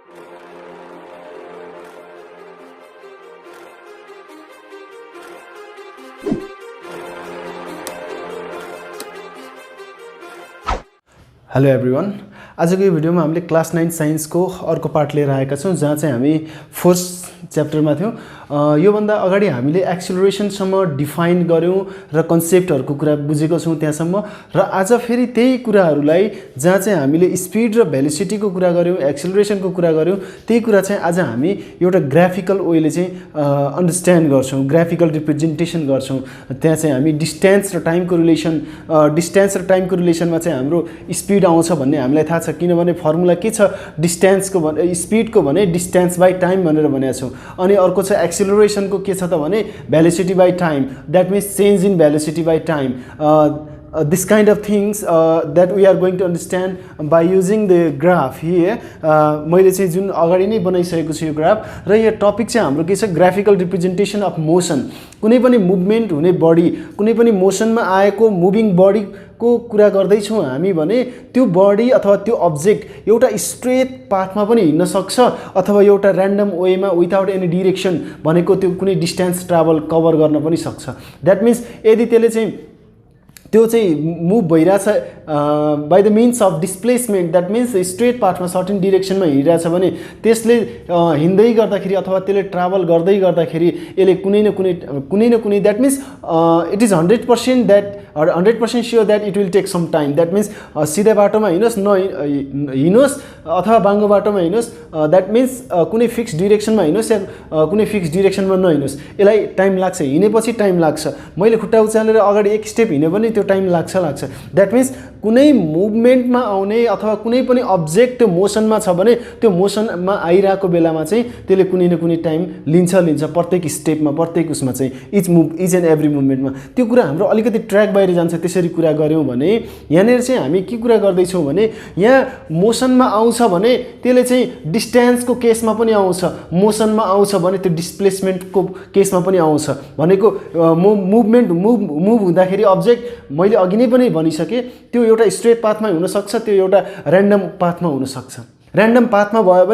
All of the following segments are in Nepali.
हेलो एभ्रिवान, आजको यो भिडियोमा हामीले क्लास 9 साइन्सको अर्को पार्ट लिएर आएका छौं जहाँ चाहिँ हामी फोर्थ च्याप्टरमा थियौं। योभन्दा अगाडि हामीले एक्सेलरेसनसम्म डिफाइन गर्यौं र कन्सेप्टहरुको कुरा बुझेको छौं त्यहाँसम्म, र आज फेरि त्यही कुराहरुलाई जहाँ चाहिँ हामीले स्पिड र भेलोसिटीको कुरा गर्यौं, एक्सेलरेसनको कुरा गर्यौं, त्यही कुरा चाहिँ आज हामी एउटा ग्राफिकल वेले चाहिँ अन्डरस्ट्यान्ड गर्छौं, ग्राफिकल रिप्रेजेन्टेसन गर्छौं। त्यहाँ चाहिँ हामी डिस्टेन्स र टाइमको रिलेसनमा चाहिँ हाम्रो स्पिड आउँछ भन्ने हामीलाई थाहा छ, किनभने फर्मुला के छ डिस्टेन्सको भने स्पिडको भने डिस्टेन्स बाइ टाइम भनेर भनेका छौं। अनि अर्को छ एक्सेलरेसनको के छ त भने velocity by time, that means change in velocity by time. This kind of things that we are going to understand by using the graph here. मैले चाहिँ जुन अगाडि नै बनाइसकेको छु यो ग्राफ, र यो टपिक चाहिँ हाम्रो के छ ग्राफिकल रिप्रेजेन्टेसन अफ मोसन। कुनै पनि मुभमेन्ट हुने बडी, कुनै पनि मोसनमा आएको मुभिङ बडी को कुरा गर्दै छौं हामी भने त्यो बडी अथवा त्यो अब्जेक्ट एउटा स्ट्रेट पाथमा पनि हिँड्न सक्छ अथवा एउटा र्यान्डम वेमा विदाउट एनी डाइरेक्सन भनेको त्यो कुनै डिस्टेन्स ट्राभल कभर गर्न पनि सक्छ। दैट मीन्स यदि त्यसले चाहिँ त्यो चाहिँ मुभ भइरहेछ by the means of displacement, that means straight पाथमा सर्टेन डाइरेक्सनमा हिँडिरहेछ भने त्यसले हिँड्दै गर्दाखेरि अथवा त्यसले ट्राभल गर्दै गर्दाखेरि यसले कुनै न कुनै that means it is 100% that 100% sure that it will take some time. That means सिधा बाटोमा हिँड्नुहोस् हिँड्नुहोस् अथवा बाङ्गो बाटोमा हिँड्नुहोस्, दैट मीन्स कुनै फिक्स डाइरेक्सनमा हिँड्नुहोस् या कुनै फिक्स डाइरेक्सनमा नहिँड्नुहोस्, यसलाई टाइम लाग्छ, हिँडेपछि टाइम लाग्छ। मैले खुट्टा उचालेर अगाडि एक स्टेप हिँड्यो भने त्यो टाइम लाग्छ। दैट मीन्स कुनै मुभमेन्टमा आउने अथवा कुनै पनि अब्जेक्ट त्यो मोसनमा छ भने त्यो मोसनमा आइरहेको बेलामा चाहिँ त्यसले कुनै न कुनै टाइम लिन्छ प्रत्येक स्टेपमा, प्रत्येक उसमा चाहिँ इच एन्ड एभ्री मुभमेन्टमा। त्यो कुरा हाम्रो अलिकति ट्र्याक बाहिर जान्छ त्यसरी कुरा गर्यौं भने यहाँनिर चाहिँ हामी के कुरा गर्दैछौँ भने यहाँ मोसनमा आउँछ भने त्यसले चाहिँ डिस्टेन्सको केसमा पनि आउँछ, मोसनमा आउँछ भने त्यो डिस्प्लेसमेन्टको केसमा पनि आउँछ। भनेको मुभ हुँदाखेरि अब्जेक्ट मैले अघि नै पनि भनिसकेँ त्यो एउटा स्ट्रेट पाथमा हुन सक्छ, त्यो एउटा र्यान्डम पाथमा हुन सक्छ। र्यान्डम पाथमा भयो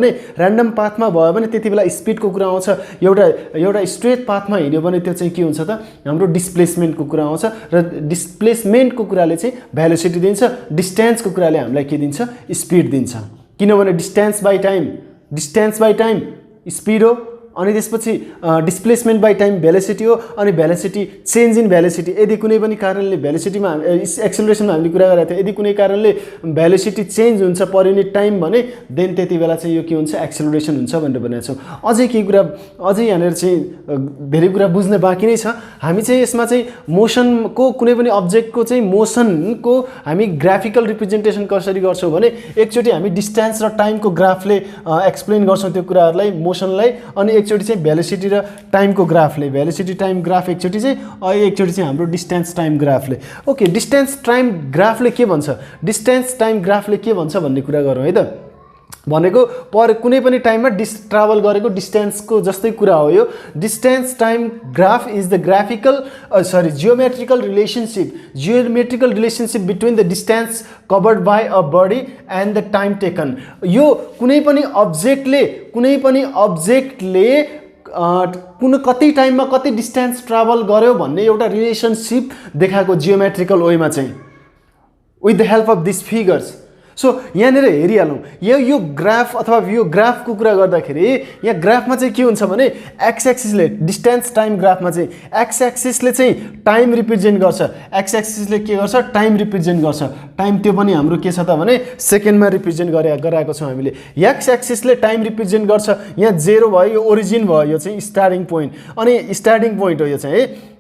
भने त्यति बेला स्पिडको कुरा आउँछ। एउटा स्ट्रेट पाथमा हिँड्यो भने त्यो चाहिँ के हुन्छ त हाम्रो डिस्प्लेसमेन्टको कुरा आउँछ, र डिस्प्लेसमेन्टको कुराले चाहिँ भेलोसिटी दिन्छ, डिस्टेन्सको कुराले हामीलाई के दिन्छ स्पिड दिन्छ। किनभने डिस्टेन्स बाइ टाइम स्पिड हो, अनि त्यसपछि डिस्प्लेसमेन्ट बाइ टाइम भेलोसिटी हो, अनि भेलोसिटी चेन्ज इन भेलोसिटी। यदि कुनै पनि कारणले भेलोसिटीमा एक्सेलरेसनमा हामीले कुरा गरेका थियौँ, यदि कुनै कारणले भेलोसिटी चेन्ज हुन्छ पर युनिट टाइम भने देन त्यति बेला चाहिँ यो के हुन्छ एक्सेलरेसन हुन्छ भनेर भनेका छौँ। अझै यहाँनिर चाहिँ धेरै कुरा बुझ्न बाँकी नै छ। हामी चाहिँ यसमा चाहिँ मोसनको कुनै पनि अब्जेक्टको चाहिँ मोसनको हामी ग्राफिकल रिप्रेजेन्टेसन कसरी गर्छौँ भने एकचोटि हामी डिस्टेन्स र टाइमको ग्राफले एक्सप्लेन गर्छौँ त्यो कुराहरूलाई, मोसनलाई, अनि एकचोटि चाहिँ भेलोसिटी र टाइमको ग्राफले, भेलोसिटी टाइम ग्राफ एकचोटि चाहिँ, एकचोटि चाहिँ हाम्रो डिस्टेन्स टाइम ग्राफले। ओके, डिस्टेन्स टाइम ग्राफले के भन्छ, डिस्टेन्स टाइम ग्राफले के भन्छ भन्ने कुरा गरौँ है त। भनेको पर कुनै पनि टाइममा ट्राभल गरेको डिस्टेन्सको जस्तै कुरा हो यो। Distance time graph is the geometrical relationship between the distance covered by a body and the time taken. यो कुनै पनि अब्जेक्टले कति टाइममा कति डिस्टेन्स ट्राभल गर्यो भन्ने एउटा रिलेसनशिप देखाएको जियोमेट्रिकल वेमा चाहिँ with the help of this figures. So यहाँनिर हेरिहालौँ यो ग्राफ अथवा यो ग्राफको कुरा गर्दाखेरि यहाँ ग्राफमा चाहिँ के हुन्छ भने एक्स एक्सिसले डिस्टेन्स टाइम ग्राफमा चाहिँ एक्स एक्सिसले चाहिँ टाइम रिप्रेजेन्ट गर्छ, एक्स एक्सिसले के गर्छ टाइम रिप्रेजेन्ट गर्छ। टाइम त्यो पनि हाम्रो के छ त भने सेकेन्डमा रिप्रेजेन्ट गराएको छौँ हामीले। एक्स एक्सिसले टाइम रिप्रेजेन्ट गर्छ, यहाँ 0 भयो, यो ओरिजिन भयो, यो चाहिँ स्टार्टिङ पोइन्ट, अनि स्टार्टिङ पोइन्ट हो यो चाहिँ है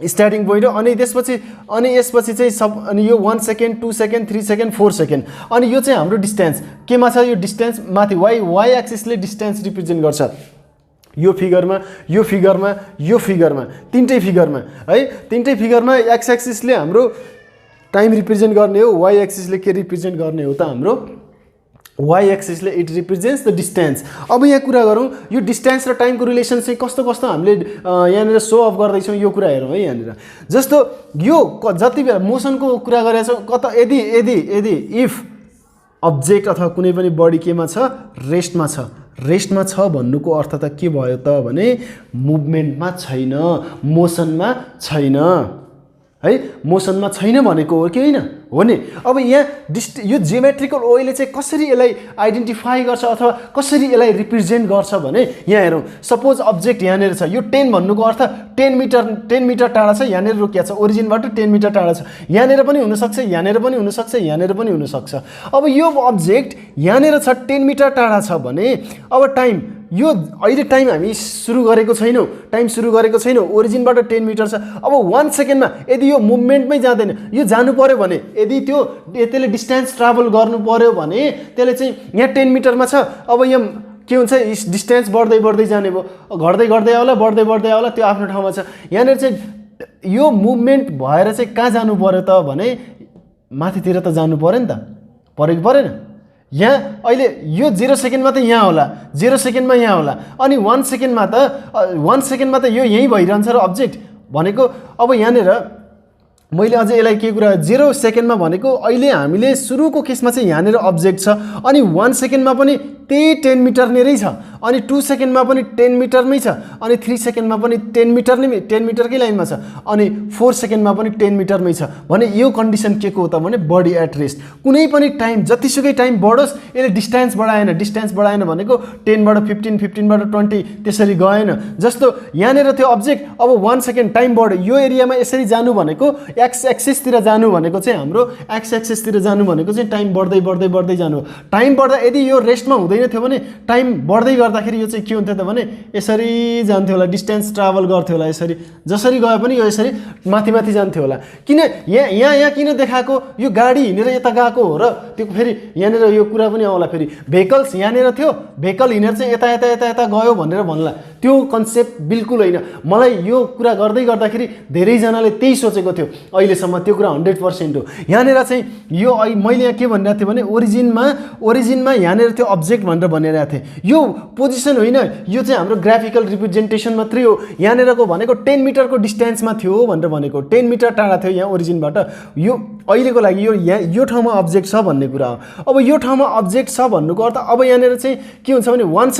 स्टार्टिङ पोइन्ट हो। अनि यसपछि चाहिँ अनि यो 1 सेकेन्ड 2 सेकेन्ड 3 सेकेन्ड 4 सेकेन्ड, अनि यो चाहिँ हाम्रो डिस्टेन्स केमा छ, यो डिस्टेन्स माथि वाइ एक्सिसले डिस्टेन्स रिप्रेजेन्ट गर्छ यो फिगरमा तीनटै फिगरमा है। तीनटै फिगरमा एक्स एक्सिसले हाम्रो टाइम रिप्रेजेन्ट गर्ने हो, वाइ एक्सिसले के रिप्रेजेन्ट गर्ने हो त हाम्रो y एक्सिस ले इट रिप्रेजेंट्स द डिस्टेंस। अब यहाँ कुरा गरौँ यो डिस्टेंस र टाइम को रिलेसन चाहिँ कस्तो कस्तो हामीले यहाँ सो अफ गर्दै छौं यो कुरा हेरौँ है। यहाँ जस्तो यो जति बेला मोसन को कुरा गरेछौं कता यदि अब्जेक्ट अथवा कुनै पनि बडी केमा छ, रेस्टमा छ। रेस्टमा छ भन्नुको अर्थ त के भयो त भने मुभमेन्टमा छैन, मोसनमा छैन है। मोसनमा छैन भनेको हो कि होइन? हो नि। अब यहाँ यो जियोमेट्रिकल ओले चाहिँ कसरी यसलाई आइडेन्टिफाई गर्छ अथवा कसरी यसलाई रिप्रेजेन्ट गर्छ भने यहाँ हेरौँ। सपोज अब्जेक्ट यहाँनिर छ, यो 10 भन्नुको अर्थ 10 मिटर टाढा छ, यहाँनिर रोकिया छ, ओरिजिनबाट 10 मिटर टाढा छ। यहाँनिर पनि हुनसक्छ, यहाँनिर पनि हुनसक्छ, यहाँनिर पनि हुनसक्छ। अब यो अब्जेक्ट यहाँनिर छ 10 मिटर टाढा छ भने अब टाइम, यो अहिले टाइम हामी सुरु गरेको छैनौँ, टाइम सुरु गरेको छैनौँ, ओरिजिनबाट 10 मिटर छ। अब 1 सेकेन्डमा यदि यो मुभमेन्टमै जाँदैन, यो जानु पऱ्यो भने, यदि त्यसले डिस्टेन्स ट्राभल गर्नु पऱ्यो भने त्यसले चाहिँ यहाँ 10 मिटरमा छ। अब यहाँ के हुन्छ, डिस्टेन्स बढ्दै बढ्दै जाने भयो, घट्दै घट्दै आउला, बढ्दै बढ्दै आउला, त्यो आफ्नो ठाउँमा छ। यहाँनिर चाहिँ यो मुभमेन्ट भएर चाहिँ कहाँ जानु पऱ्यो त भने माथितिर त जानु पऱ्यो नि त, पऱ्यो कि परेन? यहाँ अहिले यो 0 सेकेन्डमा त यहाँ होला, 0 सेकेन्डमा यहाँ होला, अनि 1 सेकेन्डमा त यो यहीँ भइरहन्छ र अब्जेक्ट भनेको। अब यहाँनिर मैले अझै यसलाई के कुरा, 0 सेकेन्डमा भनेको अहिले हामीले सुरुको केसमा चाहिँ यहाँनिर अब्जेक्ट छ, अनि 1 सेकेन्डमा पनि त्यही 10 मिटर नेरै छ, अनि 2 सेकेन्डमा पनि 10 मिटरमै छ, अनि 3 सेकेन्डमा पनि 10 मिटरकै लाइनमा छ, अनि 4 सेकेन्डमा पनि 10 मिटरमै छ भने यो कन्डिसन के को हो त भने बडी एट रेस्ट। कुनै पनि टाइम, जतिसुकै टाइम बढोस्, यसले डिस्टेन्स बढाएन भनेको 10 बाट 15, 15 बाट 20 त्यसरी गएन। जस्तो यहाँनिर त्यो अब्जेक्ट अब 1 सेकेन्ड टाइम बढ्यो, यो एरियामा यसरी जानु भनेको एक्स एक्सिसतिर जानु भनेको चाहिँ हाम्रो एक्स एक्सिसतिर जानु भनेको चाहिँ टाइम बढ्दै बढ्दै बढ्दै जानु। टाइम बढ्दा यदि यो रेस्टमा हुँदैन थियो भने टाइम बढ्दै गर्दाखेरि यो चाहिँ के हुन्थ्यो त भने यसरी जान्थ्यो होला, डिस्टेन्स ट्राभल गर्थ्यो होला, यसरी जसरी गए पनि यो यसरी माथि माथि जान्थ्यो होला। किन यहाँ किन देखाएको, यो गाडी हिँडेर यता गएको हो र त्यो फेरि यहाँनिर यो कुरा पनि आउला, फेरि भेहिकल्स यहाँनिर थियो, भेहिकल हिँडेर चाहिँ यता यता यता यता गयो भनेर भन्ला, त्यो कन्सेप्ट बिल्कुल होइन। मलाई यो कुरा गर्दै गर्दाखेरि धेरैजनाले त्यही सोचेको थियो अहिलेसम्म, त्यो कुरा 100% हो। यहाँनिर चाहिँ यो मैले यहाँ के भनिरहेको थिएँ भने ओरिजिनमा यहाँनिर त्यो अब्जेक्ट भनेर भनिरहेको थिएँ। यो पोजिसन होइन, यो चाहिँ हाम्रो ग्राफिकल रिप्रेजेन्टेसन मात्रै हो। यहाँनिरको भनेको 10 मिटरको डिस्टेन्समा थियो भनेर भनेको, 10 मिटर टाढा थियो यहाँ ओरिजिनबाट। यो अहिलेको लागि यो ठाउँमा अब्जेक्ट छ भन्ने कुरा हो। अब यो ठाउँमा अब्जेक्ट छ भन्नुको अर्थ अब यहाँनिर चाहिँ के हुन्छ भने 1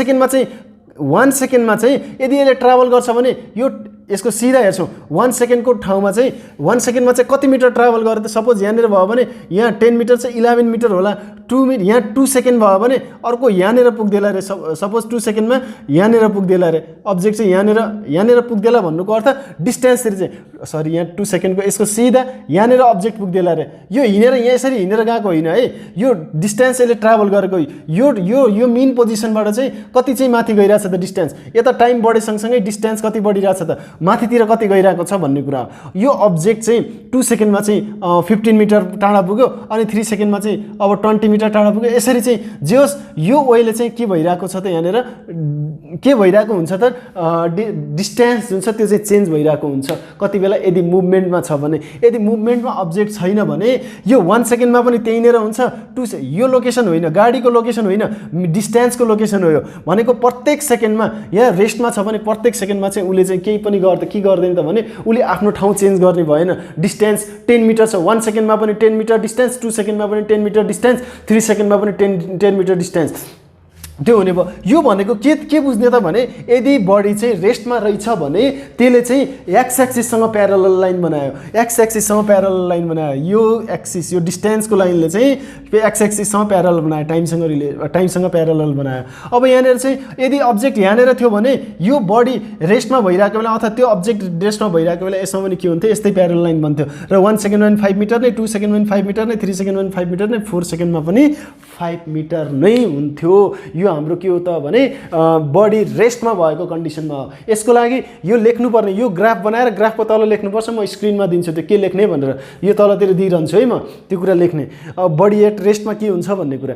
सेकेन्डमा चाहिँ यदि यसले ट्राभल गर्छ भने यो यसको सिधा हेर्छौँ, 1 सेकेन्डको ठाउँमा चाहिँ 1 सेकेन्डमा चाहिँ कति मिटर ट्राभल गरेर, सपोज यहाँनिर भयो भने यहाँ 10 मिटर चाहिँ 11 मिटर होला। 2 मिनट यहाँ 2 सेकेन्ड भयो भने अर्को यहाँनिर पुग्देला रे, सपोज 2 सेकेन्डमा यहाँनिर पुग्देला रे, अब्जेक्ट चाहिँ यहाँनिर पुग्देला भन्नुको अर्थ डिस्टेन्सतिर चाहिँ सरी यहाँ 2 सेकेन्डको यसको सिधा यहाँनिर अब्जेक्ट पुग्देला रे। यो हिँडेर यहाँ यसरी हिँडेर गएको होइन है, यो डिस्टेन्स यसले ट्राभल गरेको। यो मेन पोजिसनबाट चाहिँ कति चाहिँ माथि गइरहेछ त डिस्टेन्स, यता टाइम बढे सँगसँगै डिस्टेन्स कति बढिरहेछ त, माथितिर कति गइरहेको छ भन्ने कुरा हो। यो अब्जेक्ट चाहिँ 2 सेकेन्डमा चाहिँ 15 मिटर टाढा पुग्यो, अनि 3 सेकेन्डमा चाहिँ अब 20 मिटर टाढा पुग्यो। यसरी चाहिँ जे होस् यो वेले चाहिँ के भइरहेको छ त, यहाँनिर के भइरहेको हुन्छ त, डिस्टेन्स जुन छ त्यो चाहिँ चेन्ज भइरहेको हुन्छ कति बेला यदि मुभमेन्टमा छ भने। यदि मुभमेन्टमा अब्जेक्ट छैन भने यो 1 सेकेन्डमा पनि त्यहीँनिर हुन्छ। यो लोकेसन होइन, गाडीको लोकेसन होइन, डिस्टेन्सको लोकेसन हो। यो भनेको प्रत्येक सेकेन्डमा यहाँ रेस्टमा छ भने प्रत्येक सेकेन्डमा चाहिँ उसले चाहिँ केही पनि के गर्दैन त भने उसले आफ्नो ठाउँ चेन्ज गर्ने भएन। डिस्टेन्स 10 मिटर छ, 1 सेकेन्डमा पनि 10 मिटर डिस्टेन्स, 2 सेकेन्डमा पनि 10 मिटर डिस्टेन्स, 3 सेकेन्डमा पनि 10 मिटर डिस्टेन्स, त्यो हुने भयो। यो भनेको के बुझ्ने त भने यदि बडी चाहिँ रेस्टमा रहेछ भने त्यसले चाहिँ एक्स एक्सिससँग प्यारलल लाइन बनायो, एक्स एक्सिससँग प्यारलल लाइन बनायो। यो एक्सिस, यो डिस्टेन्सको लाइनले चाहिँ एक्स एक्सिससँग प्यारलल बनायो, टाइमसँग प्यारलल बनायो। अब यहाँनिर चाहिँ यदि अब्जेक्ट यहाँनिर थियो भने यो बडी रेस्टमा भइरहेको बेला अथवा त्यो अब्जेक्ट रेस्टमा भइरहेको बेला यसमा पनि के हुन्थ्यो, यस्तै प्यारलल लाइन बन्थ्यो र 1 सेकेन्डमा पनि 5 मिटर नै, 2 सेकेन्डमा पनि 5 मिटर नै, 3 सेकेन्डमा पनि 5 मिटर नै, 4 सेकेन्डमा पनि 5 मिटर नै हुन्थ्यो। यो हाम्रो के हो त भने बडी रेस्टमा भएको कन्डिसनमा हो। यसको लागि यो लेख्नुपर्ने, यो ग्राफ बनाएर ग्राफको तल लेख्नुपर्छ। म स्क्रिनमा दिन्छु त्यो के लेख्ने भनेर, यो तलतिर दिइरहन्छु है म त्यो कुरा लेख्ने, बडी एट रेस्टमा के हुन्छ भन्ने कुरा।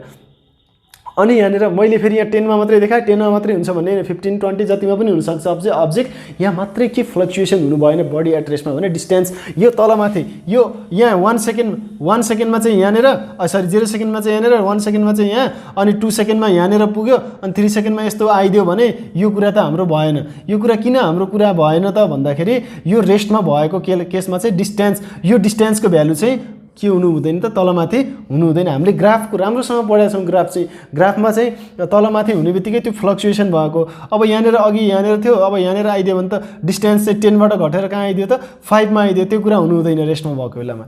अनि यहाँनिर मैले फेरि यहाँ 10मा मात्रै देखाएँ, 10मा मात्रै हुन्छ भन्ने 15, 20 जतिमा पनि हुनसक्छ अब्जेक्ट। यहाँ मात्रै के फ्लक्चुएसन हुनु भएन बडी एट रेस्टमा भने डिस्टेन्स यो तलमाथि, यो यहाँ 1 सेकेन्डमा चाहिँ यहाँनिर, सरी 0 सेकेन्डमा चाहिँ यहाँनिर, 1 सेकेन्डमा चाहिँ यहाँ, अनि 2 सेकेन्डमा यहाँनिर पुग्यो, अनि 3 सेकेन्डमा यस्तो आइदियो भने यो कुरा त हाम्रो भएन। यो कुरा किन हाम्रो कुरा भएन त भन्दाखेरि यो रेस्टमा भएको केसमा चाहिँ डिस्टेन्स, यो डिस्टेन्सको भ्यालु चाहिँ के हुनु हुँदैन त तलमाथि हुनु हुँदैन। हामीले ग्राफको राम्रोसँग पढेका छौँ। ग्राफमा चाहिँ तलमाथि हुने बित्तिकै त्यो फ्लक्चुएसन भएको। अब यहाँनिर अघि यहाँनिर थियो, अब यहाँनिर आइदियो भने त डिस्टेन्स चाहिँ 10 बाट घटेर कहाँ आइदियो त 5 मा आइदियो। त्यो कुरा हुनु हुँदैन रेस्टमा भएको बेलामा।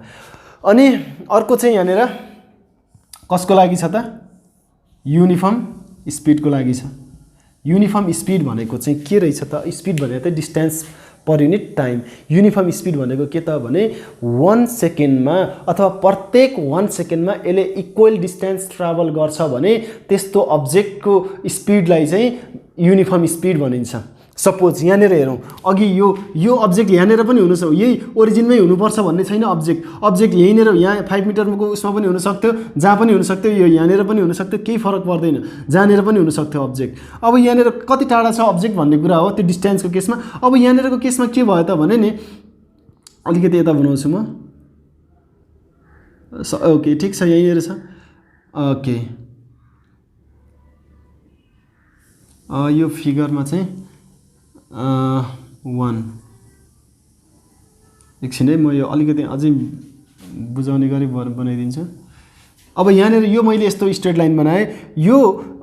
अनि अर्को चाहिँ यहाँनिर कसको लागि छ त युनिफर्म स्पिडको लागि छ। युनिफर्म स्पिड भनेको चाहिँ के रहेछ त स्पिड भनेको त distance per unit time. Uniform speed भनेको के त भने 1 सेकेन्डमा अथवा प्रत्येक 1 सेकेन्डमा यसले इक्वल डिस्टेन्स ट्राभल गर्छ भने त्यस्तो अब्जेक्टको स्पिडलाई चाहिँ युनिफर्म स्पिड भनिन्छ। सपोज यहाँनिर हेरौँ अघि यो अब्जेक्ट यहाँनिर पनि हुनु सक्छ, यही ओरिजिनमै हुनुपर्छ भन्ने छैन। अब्जेक्ट यहीँनिर यहाँ 5 मिटरको उसमा पनि हुनसक्थ्यो, जहाँ पनि हुनसक्थ्यो, यो यहाँनिर पनि हुनसक्थ्यो, केही फरक पर्दैन, जहाँनिर पनि हुनसक्थ्यो अब्जेक्ट। अब यहाँनिर कति टाढा छ अब्जेक्ट भन्ने कुरा हो त्यो डिस्टेन्सको केसमा। अब यहाँनिरको केसमा के भयो त भने नि अलिकति यता बनाउँछु म। ओके ठिक छ, यहीँनिर छ। ओके यो फिगरमा चाहिँ 1 एकछिन है, म यो अलिकति अझै बुझाउने गरी बनाइदिन्छु। अब यहाँनिर यो मैले यस्तो स्ट्रेट लाइन बनाएँ। यो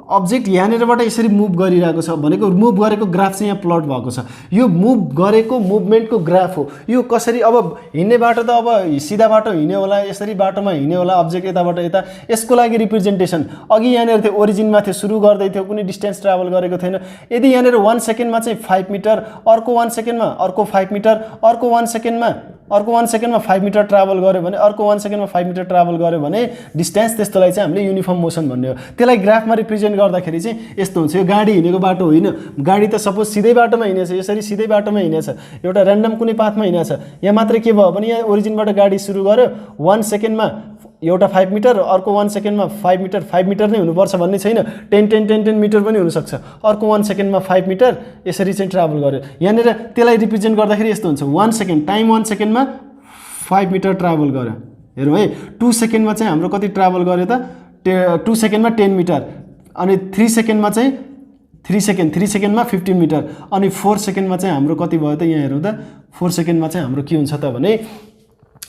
अब्जेक्ट यहाँनिरबाट यसरी मुभ गरिरहेको छ भनेको मुभ गरेको ग्राफ चाहिँ यहाँ प्लट भएको छ। यो मुभ गरेको मुभमेन्टको ग्राफ हो। यो कसरी अब हिँड्ने बाटो त अब सिधा बाटो हिँड्यो होला, यसरी बाटोमा हिँड्यो होला अब्जेक्ट यताबाट यता, यसको लागि रिप्रेजेन्टेसन अघि यहाँनिर थियो ओरिजिनमा थियो, सुरु गर्दै थियो, कुनै डिस्टेन्स ट्राभल गरेको थिएन। यदि यहाँनिर 1 सेकेन्डमा चाहिँ 5 मिटर, अर्को 1 सेकेन्डमा अर्को 5 मिटर, अर्को 1 सेकेन्डमा 5 मिटर ट्राभल गर्यो भने, अर्को 1 सेकेन्डमा 5 मिटर ट्राभल गर्यो भने डिस्टेन्स, त्यस्तोलाई चाहिँ हामीले युनिफर्म मोसन भन्ने हो। त्यसलाई ग्राफमा रिप्रेजेन्ट गर्दाखेरि चाहिँ यस्तो हुन्छ। यो गाडी हिँडेको बाटो होइन, गाडी त सपोज सिधै बाटोमा हिँडेछ, यसरी सिधै बाटोमा हिँडेछ, एउटा ऱ्यान्डम कुनै पाथमा हिँडेछ। यहाँ मात्र के भयो भने यहाँ ओरिजिनबाट गाडी सुरु गर्यो, 1 सेकेन्डमा एउटा 5 मिटर, अर्को 1 सेकेन्डमा 5 मिटर नै हुनुपर्छ भन्ने छैन, 10 मिटर पनि हुनसक्छ। अर्को 1 सेकेन्डमा 5 मिटर यसरी चाहिँ ट्राभल गर्यो। यहाँनिर त्यसलाई रिप्रेजेन्ट गर्दाखेरि यस्तो हुन्छ, 1 सेकेन्ड टाइम 1 सेकेन्डमा 5 मिटर ट्राभल गर्यो। हेरौँ है, 2 सेकेन्डमा चाहिँ हाम्रो कति ट्राभल गर्यो त 2 सेकेन्डमा 10 मिटर, अनि 3 सेकेन्डमा चाहिँ 3 सेकेन्डमा 15 मिटर, अनि 4 सेकेन्डमा चाहिँ हाम्रो कति भयो त यहाँ हेरौँ त 4 सेकेन्डमा चाहिँ हाम्रो के हुन्छ त भने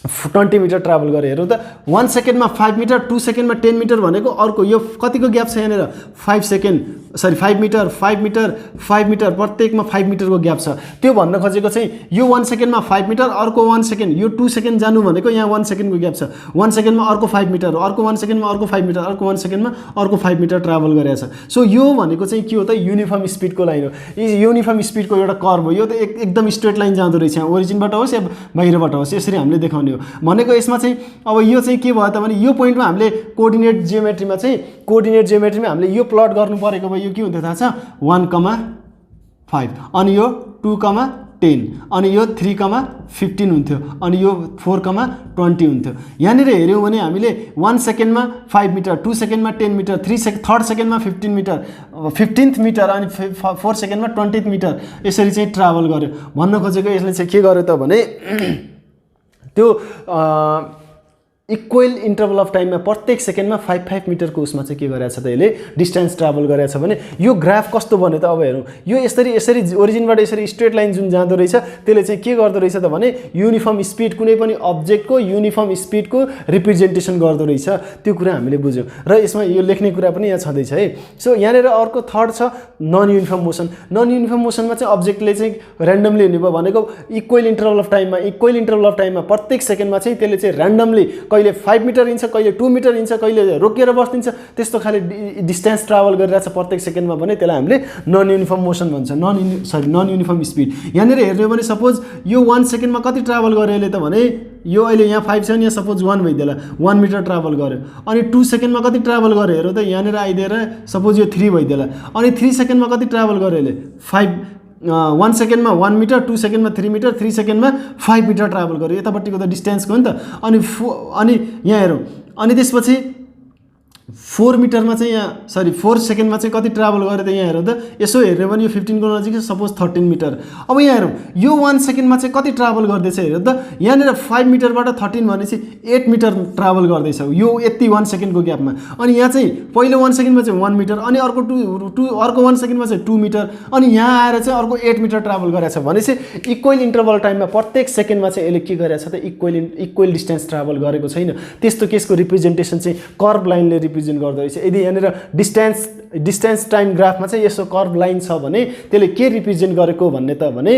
20 मिटर ट्राभल गरे। हेरौँ त 1 सेकेन्डमा 5 मिटर, 2 सेकेन्डमा 10 मिटर भनेको अर्को यो कतिको ग्याप छ यहाँनिर 5 मिटर, 5 मिटर प्रत्येकमा 5 मिटरको ग्याप छ। त्यो भन्न खोजेको चाहिँ यो 1 सेकेन्डमा 5 मिटर, अर्को 1 सेकेन्ड, यो 2 सेकेन्ड जानु भनेको यहाँ 1 सेकेन्डको ग्याप छ। 1 सेकेन्डमा अर्को 5 मिटर, अर्को 1 सेकेन्डमा अर्को 5 मिटर, अर्को 1 सेकेन्डमा अर्को 5 मिटर ट्राभल गरेको छ। सो यो भनेको चाहिँ के हो त युनिफर्म स्पिडको लाइन हो। युनिफर्म स्पिडको एउटा कर्भ हो। यो त एकदम स्ट्रेट लाइन जाँदो रहेछ, यहाँ ओरिजिनबाट होस् या बाहिरबाट होस् यसरी हामीले देखाउने हो भनेको। यसमा चाहिँ अब यो चाहिँ के भयो त भने यो पोइन्टमा हामीले कोअर्डिनेट जियोमेट्रीमा हामीले यो प्लट गर्नु परेको भए यो के हुन्थ्यो थाहा छ 1,5, अनि यो 2,10, अनि यो 3,15 हुन्थ्यो, अनि यो 4,20 हुन्थ्यो। यहाँनिर हेऱ्यौँ भने हामीले 1 सेकेन्डमा 5 मिटर, 2 सेकेन्डमा 10 मिटर, थर्ड सेकेन्डमा 15 मिटर, 15th मिटर, अनि 4 सेकेन्डमा 20th मिटर यसरी चाहिँ ट्राभल गर्यो। भन्न खोजेको यसले चाहिँ के गर्यो त भने त्यो इक्वल इन्टरभल अफ टाइममा प्रत्येक सेकेन्डमा 5 मिटरको उसमा चाहिँ के गरेछ त यसले डिस्टेन्स ट्राभल गरेछ भने यो ग्राफ कस्तो बन्यो त अब हेरौँ। यो यसरी ओरिजिनबाट यसरी स्ट्रेट लाइन जुन जाँदो रहेछ त्यसले चाहिँ के गर्दो रहेछ त भने युनिफर्म स्पिड कुनै पनि अब्जेक्टको युनिफर्म स्पिडको रिप्रेजेन्टेसन गर्दो रहेछ। त्यो कुरा हामीले बुझ्यौँ र यसमा यो लेख्ने कुरा पनि यहाँ छँदैछ है। सो यहाँनिर अर्को थर्ड छ non uniform motion. Non uniform मोसनमा चाहिँ अब्जेक्टले चाहिँ ऱ्यान्डमली हुने भयो भनेको इक्वल इन्टरभल अफ टाइममा प्रत्येक सेकेन्डमा चाहिँ त्यसले चाहिँ ऱ्यान्डमली कहिले 5 मिटर हिँड्छ, कहिले 2 मिटर हिँड्छ, कहिले रोकेर बस्दिन्छ, त्यस्तो खाले डिस्टेन्स ट्राभल गरिरहेछ प्रत्येक सेकेन्डमा भने त्यसलाई हामीले नन युनिफर्म मोसन भन्छ, नन युनिफर्म स्पिड। यहाँनिर हेर्ने भने सपोज यो 1 सेकेन्डमा कति ट्राभल गर्यो अहिले त भने यो अहिले यहाँ 5 छ नि, यहाँ सपोज 1 भइदिएला 1 मिटर ट्राभल गर्यो। अनि 2 सेकेन्डमा कति ट्राभल गर्यो हेरौँ त, यहाँनिर आइदिएर सपोज यो 3 भइदिएला। अनि 3 सेकेन्डमा कति ट्राभल गर्यो अहिले 1 सेकेन्डमा 1 मिटर, 2 सेकेन्डमा 3 मिटर, 3 सेकेन्डमा 5 मिटर ट्राभल गर्यो। यतापट्टिको त डिस्टेन्सको हो नि त। अनि यहाँ हेरौँ, अनि त्यसपछि 4 मिटरमा चाहिँ यहाँ 4 सेकेन्डमा चाहिँ कति ट्राभल गरेँ त यहाँ हेरौँ त यसो हेर्ने भने यो 15 को नजिक सपोज 13 मिटर। अब यहाँ हेरौँ यो 1 सेकेन्डमा चाहिँ कति ट्राभल गर्दैछ हेरौँ त यहाँनिर 5 मिटरबाट 13 भनेपछि 8 मिटर ट्राभल गर्दैछ यो यति 1 सेकेन्डको ग्यापमा। अनि यहाँ चाहिँ पहिलो 1 सेकेन्डमा चाहिँ 1 मिटर अनि अर्को 1 सेकेन्डमा चाहिँ 2 मिटर अनि यहाँ आएर चाहिँ अर्को 8 मिटर ट्राभल गरेछ भनेपछि इक्वल इन्टरभल टाइममा प्रत्येक सेकेन्डमा चाहिँ यसले के गरेछ त इक्वल डिस्टेन्स ट्राभल गरेको छैन। त्यस्तो केसको रिप्रेजेन्टेसन चाहिँ कर्भ लाइनले रिप्रेजेन्ट गर्दो रहेछ। यदि यहाँनिर डिस्टेन्स टाइम ग्राफमा चाहिँ यसो कर्भ लाइन छ भने त्यसले के रिप्रेजेन्ट गरेको भन्ने त भने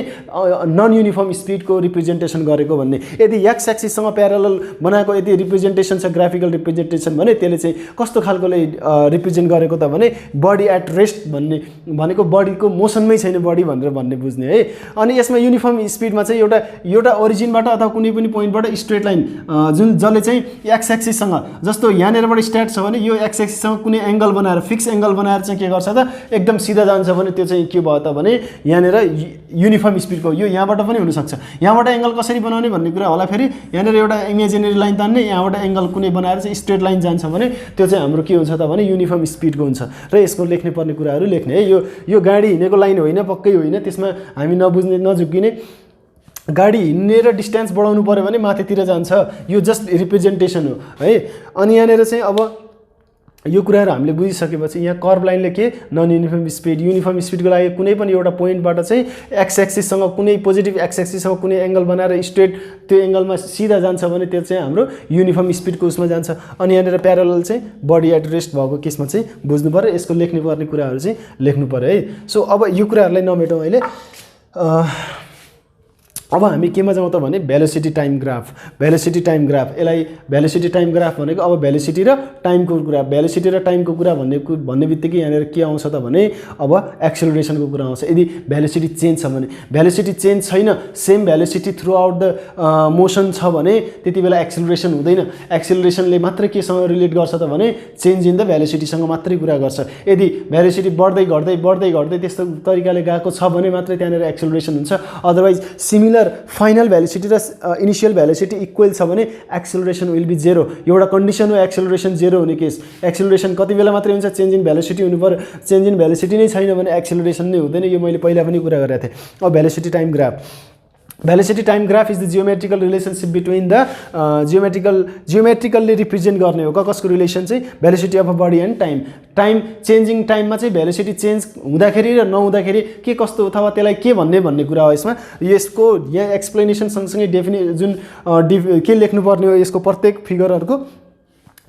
नन युनिफर्म स्पिडको रिप्रेजेन्टेसन गरेको भन्ने। यदि एक्स एक्सिससँग प्यारलल बनाएको यदि रिप्रेजेन्टेसन छ ग्राफिकल रिप्रेजेन्टेसन भने त्यसले चाहिँ कस्तो खालकोले रिप्रेजेन्ट गरेको त भने बडी एट रेस्ट भन्ने भनेको बडीको मोसनमै छैन बडी भनेर भन्ने बुझ्ने है। अनि यसमा युनिफर्म स्पिडमा चाहिँ एउटा ओरिजिनबाट अथवा कुनै पनि पोइन्टबाट स्ट्रेट लाइन जुन जसले चाहिँ एक्स एक्सिससँग जस्तो यहाँनिरबाट स्टार्ट छ भने यो एक्स एक्सिससँग कुनै एङ्गल बनाएर फिक्स एङ्गल बनाएर चाहिँ के गर्छ त एकदम सिधा जान्छ भने त्यो चाहिँ के भयो त भने यहाँनिर युनिफर्म स्पिडको यो यहाँबाट पनि हुनसक्छ। यहाँबाट एङ्गल कसरी बनाउने भन्ने कुरा होला फेरि यहाँनिर एउटा इमेजिनेरी लाइन तान्ने यहाँबाट एङ्गल कुनै बनाएर चाहिँ स्ट्रेट लाइन जान्छ भने त्यो चाहिँ हाम्रो के हुन्छ त भने युनिफर्म स्पिडको हुन्छ र यसको लेख्ने पर्ने कुराहरू लेख्ने है। यो गाडी हिँडेको लाइन होइन पक्कै होइन त्यसमा हामी नबुझ्ने नझुक्किने गाडी हिँडेर डिस्टेन्स बढाउनु पऱ्यो भने माथितिर जान्छ यो जस्ट रिप्रेजेन्टेसन हो है। अनि यहाँनिर चाहिँ अब यो कुराहरू हामीले बुझिसकेपछि यहाँ कर्भ लाइनले के नन युनिफर्म स्पिडको लागि कुनै पनि एउटा पोइन्टबाट चाहिँ एक्स एक्सिससँग कुनै पोजिटिभ एक्स एक्सिससँग कुनै एङ्गल बनाएर स्ट्रेट त्यो एङ्गलमा सिधा जान्छ भने त्यो चाहिँ हाम्रो युनिफर्म स्पिडको उसमा जान्छ। अनि यहाँनिर प्यारलल चाहिँ बडी एट रेस्ट भएको केसमा चाहिँ बुझ्नु पऱ्यो यसको लेख्नु पर्ने कुराहरू चाहिँ लेख्नु पऱ्यो है। सो अब यो कुराहरूलाई नमेटौँ अहिले। अब हामी केमा जाउँ त भने भेलोसिटी टाइम ग्राफ यसलाई भेलोसिटी टाइम ग्राफ भनेको अब भेलोसिटी र टाइमको कुरा भेलोसिटी र टाइमको कुरा भन्ने बित्तिकै यहाँनिर के आउँछ त भने अब एक्सेलरेसनको कुरा आउँछ। यदि भेलोसिटी चेन्ज छ भने भेलोसिटी चेन्ज छैन same velocity through out the motion छ भने त्यति बेला एक्सेलरेसन हुँदैन। एक्सेलरेसनले मात्रै केसँग रिलेट गर्छ त भने चेन्ज इन द भेलोसिटीसँग मात्रै कुरा गर्छ। यदि भेलोसिटी बढ्दै घट्दै त्यस्तो तरिकाले गएको छ भने मात्रै त्यहाँनिर एक्सेलरेसन हुन्छ। अदरवाइज सिमिलर फाइनल भेलोसिटी र इनिशियल भेलोसिटी इक्वल छ भने एक्सेलरेसन विल बी 0। एउटा कन्डिसन हो एक्सेलरेसन 0 हुने केस। एक्सेलरेसन कति बेला मात्रै हुन्छ चेन्ज इन भेलोसिटी हुनु पर्यो। चेन्ज इन भेलोसिटी नै छैन भने एक्सेलरेसन नै हुँदैन। यो मैले पहिला पनि कुरा गरेको थिएँ। अब velocity time graph is the geometrical relationship between the geometrically represent गर्ने हो कसको रिलेसन चाहिँ velocity of a body and time changing टाइममा चाहिँ भेलोसिटी चेन्ज हुँदाखेरि र नहुँदाखेरि के कस्तो अथवा त्यसलाई के भन्ने कुरा हो। यसमा यसको यहाँ एक्सप्लेनेसन सँगसँगै जुन के लेख्नुपर्ने हो यसको प्रत्येक फिगरहरूको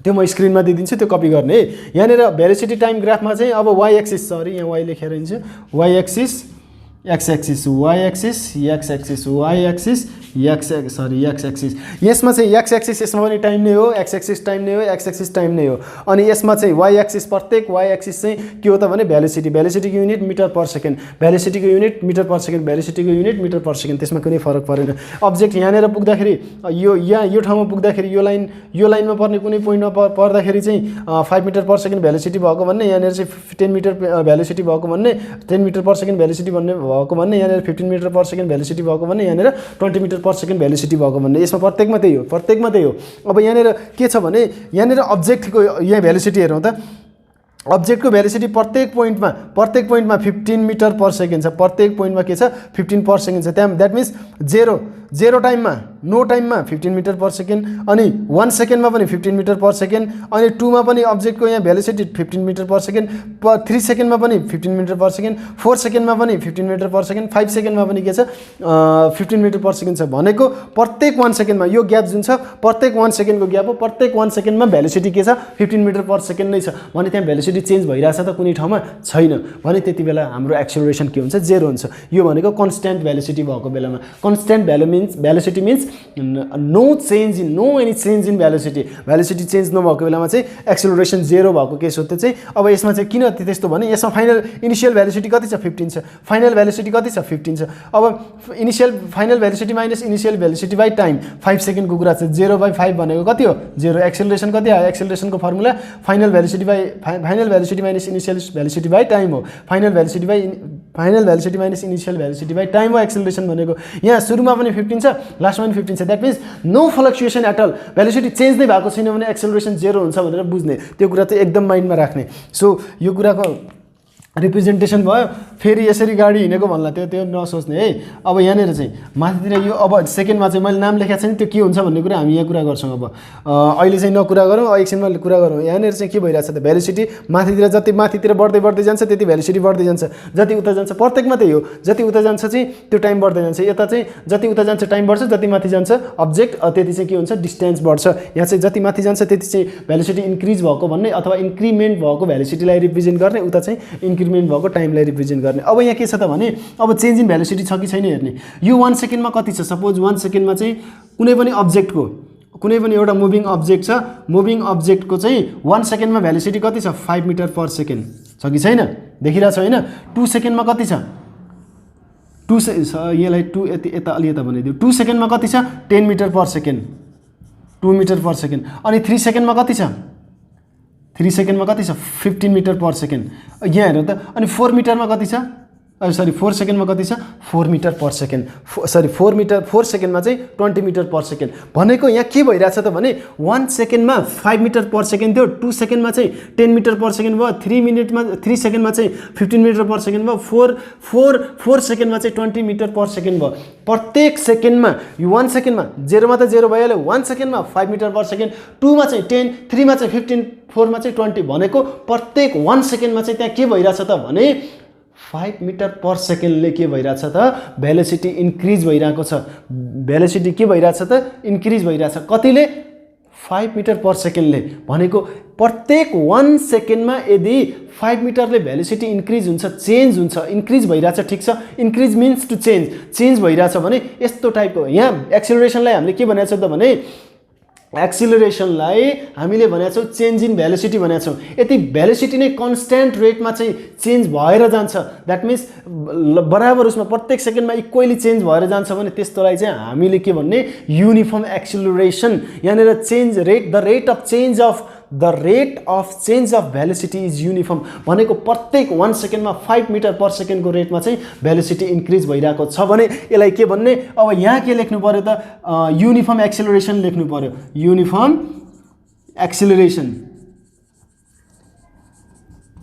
त्यो म स्क्रिनमा दिइदिन्छु त्यो कपी गर्ने है। यहाँनिर भेलोसिटी टाइम ग्राफमा चाहिँ अब वाइ एक्सिस यहाँ वाइ लेखेर हिँड्छु वाइ एक्सिस एक्स एक्सिस यसमा चाहिँ एक्स एक्सिस यसमा पनि टाइम नै हो एक्स एक्सिस टाइम नै हो। अनि यसमा चाहिँ वाइ एक्सिस प्रत्येक वाइ एक्सिस चाहिँ के हो त भने भेलोसिटीको युनिट मिटर पर सेकेन्ड भेलोसिटीको युनिट मिटर पर सेकेन्ड त्यसमा कुनै फरक परेन। अब्जेक्ट यहाँनिर पुग्दाखेरि यो ठाउँमा पुग्दाखेरि यो लाइनमा पर्ने कुनै पोइन्टमा पर्दाखेरि चाहिँ 5 मिटर पर सेकेन्ड भेलोसिटी भएको भन्ने यहाँनिर चाहिँ 10 मिटर भेलोसिटी भएको भन्ने 10 मिटर पर सेकेन्ड भेलोसिटी भएको भन्ने यहाँनिर 15 मिटर पर सेकेन्ड भेलोसिटी भएको भन्ने यहाँनिर 20 मिटर पर सेकेन्ड भेलोसिटी भएको भन्ने यसमा प्रत्येकमा त्यही हो। अब यहाँनिर के छ भने यहाँनिर अब्जेक्टको यहाँ भेलोसिटी हेरौँ त अब्जेक्टको भेलोसिटी प्रत्येक पोइन्टमा 15 मिटर पर सेकेन्ड छ। प्रत्येक पोइन्टमा के छ 15 पर सेकेन्ड छ। त्यहाँ द्याट मिन्स जेरो टाइममा नो टाइममा 15 मिटर पर सेकेन्ड अनि 1 सेकेन्डमा पनि 15 मिटर पर सेकेन्ड अनि 2 मा पनि अब्जेक्टको यहाँ भेलोसिटी 15 मिटर पर सेकेन्ड 3 सेकेन्डमा पनि 15 मिटर पर सेकेन्ड 4 सेकेन्डमा पनि 15 मिटर पर सेकेन्ड 5 सेकेन्डमा पनि के छ 15 मिटर पर सेकेन्ड छ। भनेको प्रत्येक 1 सेकेन्डमा यो ग्याप जुन छ प्रत्येक 1 सेकेन्डको ग्याप हो। प्रत्येक 1 सेकेन्डमा भेलोसिटी के छ 15 मिटर पर सेकेन्ड नै छ भने त्यहाँ भेलोसिटी चेन्ज भइरहेछ त कुनै ठाउँमा छैन भने त्यति बेला हाम्रो एक्सेलरेसन के हुन्छ 0 हुन्छ। यो भनेको कन्स्ट्यान्ट भेलोसिटी भएको बेलामा constant velocity means no any change in velocity change नभएको बेलामा चाहिँ एक्सेलरेसन 0 भएको केस हो। त्यो चाहिँ अब यसमा चाहिँ किन त्यस्तो भने यसमा इनिशियल भेलोसिटी कति छ 15 छ फाइनल भेलोसिटी कति छ 15 छ। अब final velocity minus initial velocity by time 5 सेकेन्डको कुरा छ 0/5 भनेको कति हो 0। एक्सेलरेसन कति आयो एक्सेलरेसनको formula final velocity minus initial velocity by time हो। Final velocity by final velocity minus initial velocity by time हो एक्सेलरेसन भनेको। यहाँ सुरुमा पनि 15 छ, लास्टमा पनि 15 छ, that means no fluctuation at all, velocity change नै भएको छैन भने एक्सेलरेसन 0 हुन्छ भनेर बुझ्ने, त्यो कुरा चाहिँ एकदम माइन्डमा राख्ने। सो यो कुराको रिप्रेजेन्टेसन भयो। फेरि यसरी गाडी हिँडेको भन्ला त्यो नसोच्ने है। अब यहाँनिर चाहिँ माथितिर यो अब सेकेन्डमा चाहिँ मैले नाम लेखेको छ नि, त्यो के हुन्छ भन्ने कुरा हामी यहाँ कुरा गर्छौँ। अब अहिले चाहिँ नकुरा गरौँ, एकछिनमा कुरा गरौँ। यहाँनिर चाहिँ के भइरहेछ त, भेलोसिटी माथितिर जति माथितिर बढ्दै जान्छ त्यति भेलोसिटी बढ्दै जान्छ, जति उता जान्छ प्रत्येकमा त्यही हो, जति उता जान्छ चाहिँ त्यो टाइम बढ्दै जान्छ। यता चाहिँ जति उता जान्छ टाइम बढ्छ, जति माथि जान्छ अब्जेक्ट त्यति चाहिँ के हुन्छ, डिस्टेन्स बढ्छ। यहाँ चाहिँ जति माथि जान्छ त्यति चाहिँ भेलोसिटी इन्क्रिज भएको भन्ने अथवा इन्क्रिमेन्ट भएको भेलोसिटीलाई रिप्रेजेन्ट गर्ने, उता चाहिँ इन्क्रिमेन्ट भएको टाइमलाई रिप्रेजेन्ट गर्ने। अब यहाँ के छ त भने अब चेन्ज इन भेलोसिटी छ कि छैन हेर्ने। यो 1 सेकेन्डमा कति छ, सपोज 1 सेकेन्डमा चाहिँ कुनै पनि अब्जेक्टको, कुनै पनि एउटा मुभिङ अब्जेक्ट छ, मुभिङ अब्जेक्टको चाहिँ 1 सेकेन्डमा भेलोसिटी कति छ, 5 मिटर पर सेकेन्ड छ कि छैन, देखिरहेको छ होइन। 2 सेकेन्डमा कति छ, यसलाई 2 यता अलि यता बनाइदियो। 2 सेकेन्डमा कति छ, 10 metre per second, 2 metre per second. अनि 3 सेकेन्डमा कति छ, 3 सेकेन्डमा कति छ, 15 मिटर पर सेकेन्ड। यहाँ हेर्नु त। अनि 4 मिटरमा कति छ, 4 सेकेन्डमा कति छ, 4 मिटर पर सेकेन्ड। 4 सेकेन्डमा चाहिँ 20 मिटर पर सेकेन्ड। भनेको यहाँ के भइरहेछ त भने 1 सेकेन्डमा 5 मिटर पर सेकेन्ड थियो, 2 सेकेन्डमा चाहिँ 10 मिटर पर सेकेन्ड भयो, 3 सेकेन्डमा चाहिँ 15 मिटर पर सेकेन्ड भयो, 4 सेकेन्डमा चाहिँ 20 मिटर पर सेकेन्ड भयो। प्रत्येक सेकेन्डमा यो 1 सेकेन्डमा 0मा त 0 भइहाल्यो, 1 सेकेन्डमा 5 मिटर पर सेकेन्ड, 2मा चाहिँ 10, 3मा चाहिँ 15, 4मा चाहिँ 20। भनेको प्रत्येक 1 सेकेन्डमा चाहिँ त्यहाँ के भइरहेछ त भने 5 मिटर पर सेकेन्डले के भइरहेछ त, भेलोसिटी इन्क्रिज भइरहेको छ। भेलोसिटी के भइरहेछ त, इन्क्रिज भइरहेछ। कतिले, 5 मिटर पर सेकेन्डले। भनेको प्रत्येक 1 सेकेन्डमा यदि 5 मिटरले भेलोसिटी इन्क्रिज हुन्छ, चेन्ज हुन्छ, इन्क्रिज भइरहेछ, ठिक छ, इन्क्रिज मिन्स टु चेन्ज भइरहेछ भने यस्तो टाइपको। यहाँ एक्सेलरेसनलाई हामीले के भनेको छ त भने एक्सिलरेसनलाई हामीले भनेको छौँ चेन्ज इन भेलोसिटी भनेको छौँ। यदि भेलोसिटी नै कन्स्ट्यान्ट रेटमा चाहिँ चेन्ज भएर जान्छ, द्याट मिन्स बराबर उसमा प्रत्येक सेकेन्डमा इक्वली चेन्ज भएर जान्छ भने त्यस्तोलाई चाहिँ हामीले के भन्ने, युनिफर्म एक्सिलरेसन। यहाँनिर change rate, the rate of change of velocity is uniform. भनेको प्रत्येक 1 सेकेन्डमा 5 मिटर पर सेकेन्डको रेटमा चाहिँ भेलोसिटी इन्क्रिज भइरहेको छ भने यसलाई के भन्ने, अब यहाँ के लेख्नु पर्यो त, युनिफर्म एक्सिलरेसन लेख्नु पर्यो, युनिफर्म एक्सिलरेसन।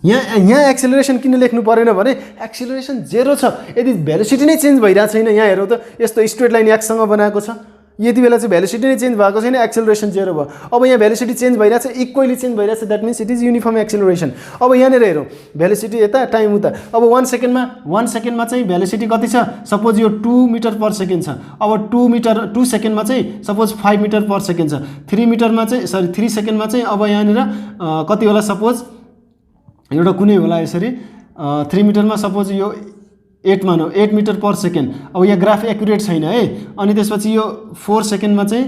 यहाँ एक्सिलरेसन किन लेख्नु परेन भने एक्सिलरेसन 0 छ, यदि भेलोसिटी नै चेन्ज भइरहेको छैन। यहाँ हेरौँ त, यस्तो स्ट्रेट लाइन एक्ससँग बनाएको छ, यति बेला चाहिँ भेलोसिटी नै चेन्ज भएको छैन, एक्सेलरेसन 0 भयो। अब यहाँ भेलोसिटी चेन्ज भइरहेछ, इक्वली चेन्ज भइरहेछ, that means it is uniform acceleration. अब यहाँनिर हेरौँ, भेलोसिटी यता टाइम उता। अब 1 सेकेन्डमा चाहिँ भेलोसिटी कति छ, सपोज यो 2 मिटर पर सेकेन्ड छ। अब 2 सेकेन्डमा चाहिँ सपोज 5 मिटर पर सेकेन्ड छ। 3 सेकेन्डमा चाहिँ अब यहाँनिर कति होला, सपोज एउटा कुनै होला यसरी, 3 मिटरमा सपोज यो 8 मानौ, 8 मिटर पर सेकेन्ड। अब यहाँ ग्राफ एक्युरेट छैन है। अनि त्यसपछि यो 4 सेकेन्डमा चाहिँ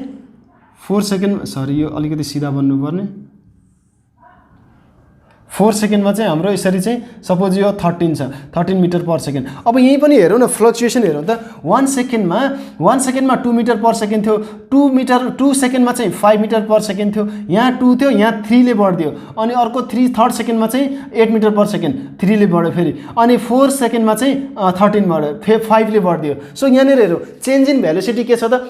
4 सेकेन्ड, सरी यो अलिकति सिधा बन्नुपर्ने, 4 सेकेन्डमा चाहिँ हाम्रो यसरी चाहिँ सपोज यो 13 छ, 13 मिटर पर सेकेन्ड। अब यहीँ पनि हेरौँ न, फ्लक्चुएसन हेरौँ त। 1 सेकेन्डमा 2 मिटर पर सेकेन्ड थियो, 2 सेकेन्डमा चाहिँ 5 मिटर पर सेकेन्ड थियो, यहाँ 2 थियो, यहाँ 3 ले बढ्दियो। अनि अर्को थर्ड सेकेन्डमा चाहिँ 8 मिटर पर सेकेन्ड, 3 ले बढ्यो फेरि। अनि 4 सेकेन्डमा चाहिँ 13 बढ्यो, 5 ले बढ्दियो। सो यहाँनिर हेरौँ, चेन्ज इन भेलोसिटी के छ त,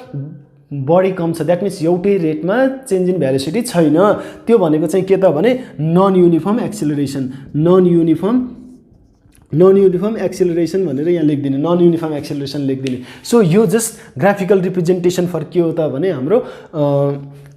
बढी कम छ, द्याट मिन्स एउटै रेटमा चेन्ज इन भेलोसिटी छैन। त्यो भनेको चाहिँ के त भने non uniform acceleration, non uniform acceleration भनेर यहाँ लेखिदिने, नन युनिफर्म एक्सिलरेसन लेखिदिने। सो यो जस्ट ग्राफिकल रिप्रेजेन्टेसन फर के हो त भने हाम्रो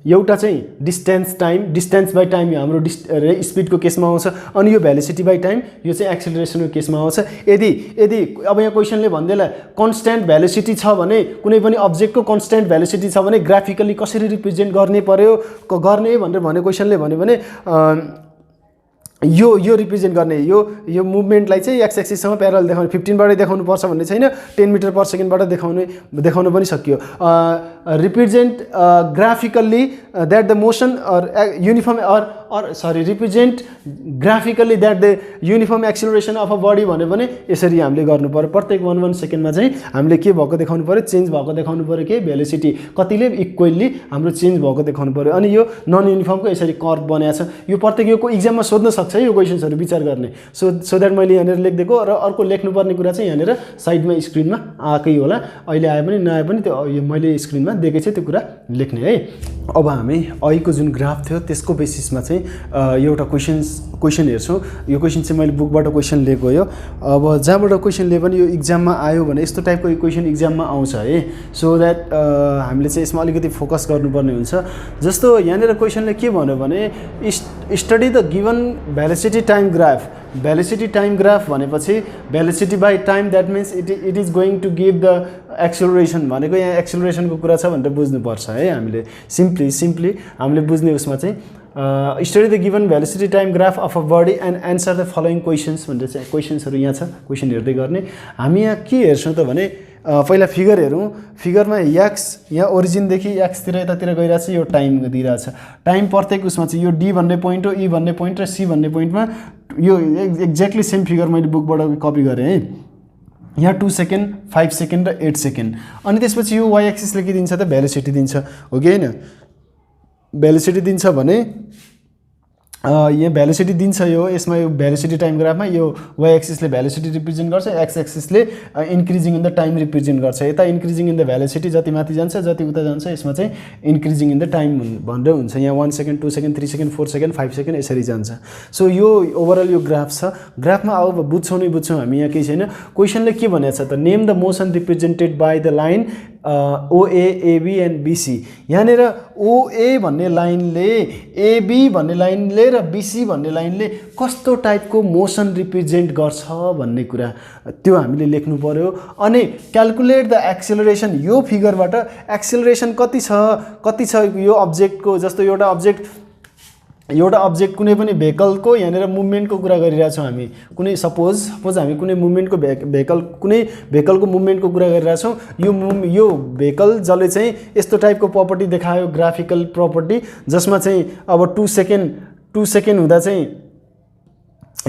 एउटा चाहिँ डिस्टेन्स बाई टाइम यो हाम्रो स्पिडको केसमा आउँछ। अनि यो भेलोसिटी बाई टाइम यो चाहिँ एक्सेलरेसनको केसमा आउँछ। यदि अब यहाँ क्वेसनले भन्दैला कन्स्ट्यान्ट भेलोसिटी छ भने, कुनै पनि अब्जेक्टको कन्स्ट्यान्ट भेलोसिटी छ भने ग्राफिकली कसरी रिप्रेजेन्ट गर्ने भनेर भने क्वेसनले भन्यो भने यो रिप्रेजेन्ट गर्ने, यो मुभमेन्टलाई चाहिँ एक्स एक्सिससँग प्यारल देखाउने, 15बाटै देखाउनु पर्छ भन्ने छैन, 10 मिटर पर सेकेन्डबाट देखाउन पनि सकियो। Represent graphically that the motion or uniform or represent graphically that the uniform acceleration of a body भन्यो भने यसरी हामीले गर्नु पर्यो। प्रत्येक 1 सेकेन्डमा चाहिँ हामीले के भएको देखाउनु पर्यो, चेन्ज भएको देखाउनु पर्यो के भेलोसिटी कतिले इक्वली हाम्रो चेन्ज भएको देखाउनु पर्यो। अनि यो नन युनिफर्मको यसरी कर्भ बनाएको छ। यो प्रत्येक यो इक्जाममा सोध्न सक्छ है यो क्वेसन्सहरू विचार गर्ने। सो द्याट मैले यहाँनिर लेखिदिएको र अर्को लेख्नुपर्ने कुरा चाहिँ यहाँनिर साइडमा स्क्रिनमा आएकै होला, अहिले आए पनि नआए पनि त्यो यो मैले स्क्रिनमा दिएकै चाहिँ त्यो कुरा लेख्ने है। अब हामी अहिलेको जुन ग्राफ थियो त्यसको बेसिसमा चाहिँ एउटा क्वेसन हेर्छौँ। यो क्वेसन चाहिँ मैले बुकबाट क्वेसन लिएको हो। अब जहाँबाट क्वेसन लिए पनि यो इक्जाममा आयो भने यस्तो टाइपको क्वेसन इक्जाममा आउँछ है। सो द्याट हामीले चाहिँ यसमा अलिकति फोकस गर्नुपर्ने हुन्छ। जस्तो यहाँनिर क्वेसनले के भन्यो भने study the given velocity time graph. Velocity time graph भनेपछि velocity by time that means it is going to give the acceleration भनेको यहाँ एक्सेलरेसनको कुरा छ भनेर बुझ्नुपर्छ है। हामीले सिम्पली हामीले बुझ्ने उसमा चाहिँ study the given velocity time graph of a body and answer the following questions भनेर चाहिँ क्वेसन्सहरू यहाँ छ। क्वेसन हेर्दै गर्ने। हामी यहाँ के हेर्छौँ त भने पहिला फिगर हेरौँ। फिगरमा एक्स यहाँ ओरिजिनदेखि एक्सतिर यतातिर गइरहेछ, यो टाइम दिइरहेछ। टाइम प्रत्येक उसमा चाहिँ यो डी भन्ने पोइन्ट हो, ई भन्ने पोइन्ट र सी भन्ने पोइन्टमा यो एक्ज्याक्टली सेम फिगर मैले बुकबाट कपी गरेँ है। यहाँ 2 सेकेन्ड, 5 सेकेन्ड र 8 सेकेन्ड। अनि त्यसपछि यो वाइ एक्सिसले के दिन्छ त भेलोसिटी दिन्छ, हो कि होइन? भेलोसिटी दिन्छ भने यहाँ भेलोसिटी दिन्छ। यो यसमा यो भेलोसिटी टाइम ग्राफमा यो वाइ एक्सिसले भेलोसिटी रिप्रेजेन्ट गर्छ, एक्स एक्सिसले increasing in the time represent गर्छ। यता इन्क्रिजिङ इन द भेलोसिटी जति माथि जान्छ जति उता जान्छ यसमा चाहिँ इन्क्रिजिङ इन द टाइम भनेर हुन्छ। यहाँ 1 second, 2 second, 3 second, 4 second, 5 second यसरी जान्छ। सो यो ओभरअल यो ग्राफ छ। ग्राफमा अब बुझ्छौँ नै बुझ्छौँ हामी, यहाँ केही छैन। क्वेसनले के भनेको छ त, name the motion represented by the line ओए एबी एन्ड बिसी। यहाँनिर ओए भन्ने लाइनले, एबी भन्ने लाइनले र बिसी भन्ने लाइनले कस्तो टाइपको मोसन रिप्रेजेन्ट गर्छ भन्ने कुरा त्यो हामीले लेख्नु पर्यो। अनि क्यालकुलेट द एक्सेलरेसन। यो फिगरबाट एक्सेलरेसन कति छ यो अब्जेक्टको। जस्तो एउटा अब्जेक्ट कुनै पनि भेहिकलको यहाँनिर मुभमेन्टको कुरा गरिरहेछौँ हामी। कुनै सपोज हामी कुनै मुभमेन्टको कुनै भेहिकलको मुभमेन्टको कुरा गरिरहेछौँ। यो भेहिकल जसले चाहिँ यस्तो टाइपको प्रपर्टी देखायो, ग्राफिकल प्रपर्टी, जसमा चाहिँ अब 2 सेकेन्ड हुँदा चाहिँ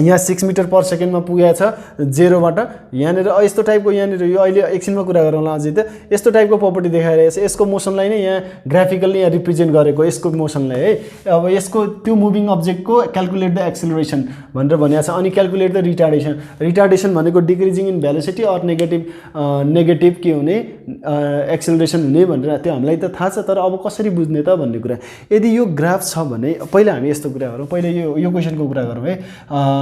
यहाँ 6 मिटर पर सेकेन्डमा पुगेको छ 0बाट। यहाँनिर यस्तो टाइपको यहाँनिर यो अहिले एकछिनमा कुरा गरौँला अझै त। यस्तो टाइपको प्रपर्टी देखाइरहेको छ। यसको मोसनलाई नै यहाँ ग्राफिकल्ली यहाँ रिप्रेजेन्ट गरेको यसको मोसनलाई है। अब यसको त्यो मुभिङ अब्जेक्टको क्यालकुलेट द एक्सेलरेसन भनेर भनिएको छ। अनि क्यालकुलेट द रिटार्डेसन भनेको decreasing in velocity or negative के हुने एक्सेलरेसन हुने भनेर त्यो हामीलाई त थाहा छ। तर अब कसरी बुझ्ने त भन्ने कुरा। यदि यो ग्राफ छ भने पहिला हामी यस्तो कुरा गरौँ। पहिला यो क्वेसनको कुरा गरौँ है।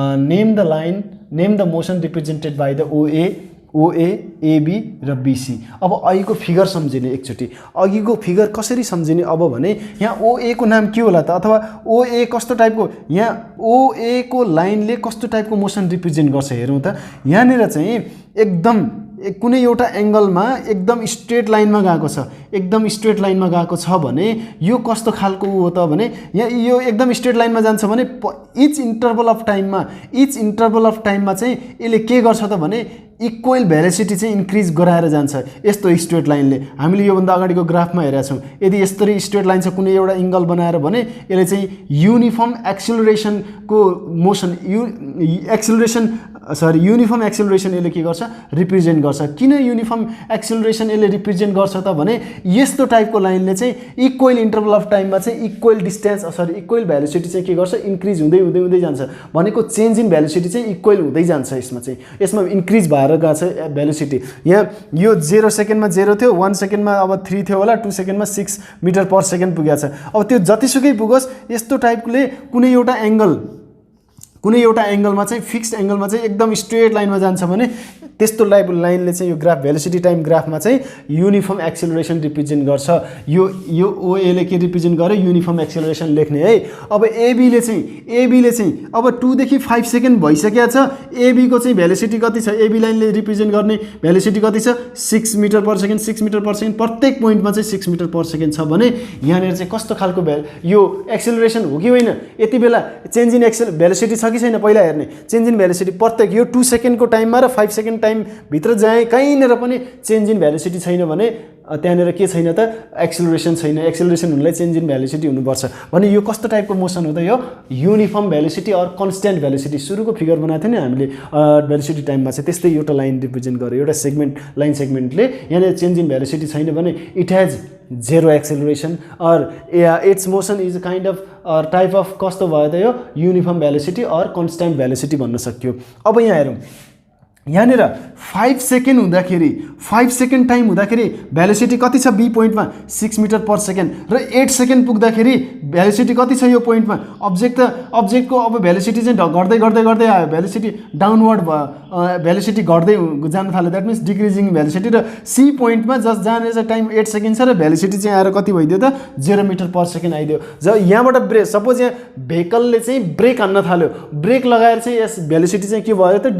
Name the motion represented by the ओए एबी र बिसी। अब अघिको फिगर सम्झिने एकचोटि। अघिको फिगर कसरी सम्झिने अब भने यहाँ ओए को नाम के होला त, अथवा ओए कस्तो टाइपको, यहाँ ओए को लाइनले कस्तो टाइपको मोसन रिप्रेजेन्ट गर्छ हेरौँ त। यहाँनिर चाहिँ एकदम कुनै एउटा एङ्गलमा एकदम स्ट्रेट लाइनमा गएको छ, एकदम स्ट्रेट लाइनमा गएको छ भने यो कस्तो खालको हो त भने यहाँ यो एकदम स्ट्रेट लाइनमा जान्छ भने इच इन्टरभल अफ टाइममा चाहिँ यसले के गर्छ त भने इक्वल भेलोसिटी चाहिँ इन्क्रिज गराएर जान्छ यस्तो स्ट्रेट लाइनले। हामीले योभन्दा अगाडिको ग्राफमा हेरेका छौँ। यदि यस्तरी स्ट्रेट लाइन छ कुनै एउटा एङ्गल बनाएर भने यसले चाहिँ युनिफर्म एक्सेलरेसनको मोसन युनिफर्म एक्सेलरेसन यसले के गर्छ रिप्रेजेन्ट गर्छ। किन युनिफर्म एक्सेलरेसन यसले रिप्रेजेन्ट गर्छ त भने यस्तो टाइपको लाइनले चाहिँ इक्वल इन्टरभल अफ टाइममा चाहिँ इक्वल इक्वल भेलोसिटी चाहिँ के गर्छ इन्क्रिज हुँदै हुँदै हुँदै जान्छ। भनेको चेन्ज इन भेलोसिटी चाहिँ इक्वल हुँदै जान्छ। यसमा इन्क्रिज भएर गएको छ भेलोसिटी। यहाँ यो 0 सेकेन्डमा 0 थियो, 1 सेकेन्डमा अब 3 थियो होला, 2 सेकेन्डमा 6 मिटर पर सेकेन्ड पुगेको छ। अब त्यो जतिसुकै पुगोस् यस्तो टाइपले कुनै एउटा एङ्गलमा चाहिँ फिक्स्ड एङ्गलमा चाहिँ एकदम स्ट्रेट लाइनमा जान्छ भने त्यस्तो लाइनले चाहिँ यो ग्राफ भेलोसिटी टाइम ग्राफमा चाहिँ युनिफर्म एक्सेलरेसन रिप्रेजेन्ट गर्छ। यो ओएले के रिप्रेजेन्ट गर्यो युनिफर्म एक्सेलरेसन लेख्ने है। अब एबीले चाहिँ अब 2 देखि 5 सेकेन्ड भइसकेको छ। एबीको चाहिँ भेलोसिटी कति छ, एबी लाइनले रिप्रेजेन्ट गर्ने भेलोसिटी कति छ 6 मिटर पर सेकेन्ड। प्रत्येक पोइन्टमा चाहिँ 6 मिटर पर सेकेन्ड छ भने यहाँनिर चाहिँ कस्तो खालको यो एक्सेलरेसन हो कि होइन, यति बेला चेन्ज इन भेलोसिटी छ छ कि छैन पहिला हेर्ने चेन्ज इन भेलोसिटी प्रत्येक यो 2 सेकेन्डको टाइममा र 5 सेकेन्ड टाइमभित्र जाएँ कहीँनिर पनि चेन्ज इन भेलोसिटी छैन भने त्यहाँनिर के छैन त एक्सेलरेसन छैन। एक्सेलरेसन हुनलाई चेन्ज इन भेलोसिटी हुनुपर्छ भने यो कस्तो टाइपको मोसन हो त यो uniform velocity or constant velocity. सुरुको फिगर बनाएको थियो नि हामीले भेलोसिटी टाइममा चाहिँ त्यस्तै एउटा लाइन रिप्रेजेन्ट गर्यो एउटा सेगमेन्ट लाइन सेगमेन्टले यहाँनिर चेन्ज इन भेलोसिटी छैन भने it has zero acceleration or its motion is kind of type of कस्तो भयो त यो uniform velocity or constant velocity भन्न सक्यो। अब यहाँ हेरौँ यहाँनिर 5 सेकेन्ड हुँदाखेरि 5 सेकेन्ड टाइम हुँदाखेरि भेलोसिटी कति छ बी पोइन्टमा 6 मिटर पर सेकेन्ड र 8 सेकेन्ड पुग्दाखेरि भेलोसिटी कति छ यो पोइन्टमा अब्जेक्टको अब भेलोसिटी चाहिँ घट्दै घट्दै गर्दै आयो भेलोसिटी डाउनवर्ड भयो भेलोसिटी घट्दै जान थाल्यो द्याट मिन्स डिक्रिजिङ भेलोसिटी र सी पोइन्टमा जस्ट जाने चाहिँ टाइम 8 सेकेन्ड छ र भेलोसिटी चाहिँ आएर कति भइदियो त 0 मिटर पर सेकेन्ड आइदियो। जब यहाँबाट ब्रेक सपोज यहाँ भेहिकलले चाहिँ ब्रेक हान्न थाल्यो ब्रेक लगाएर चाहिँ यस भेलोसिटी चाहिँ के भयो त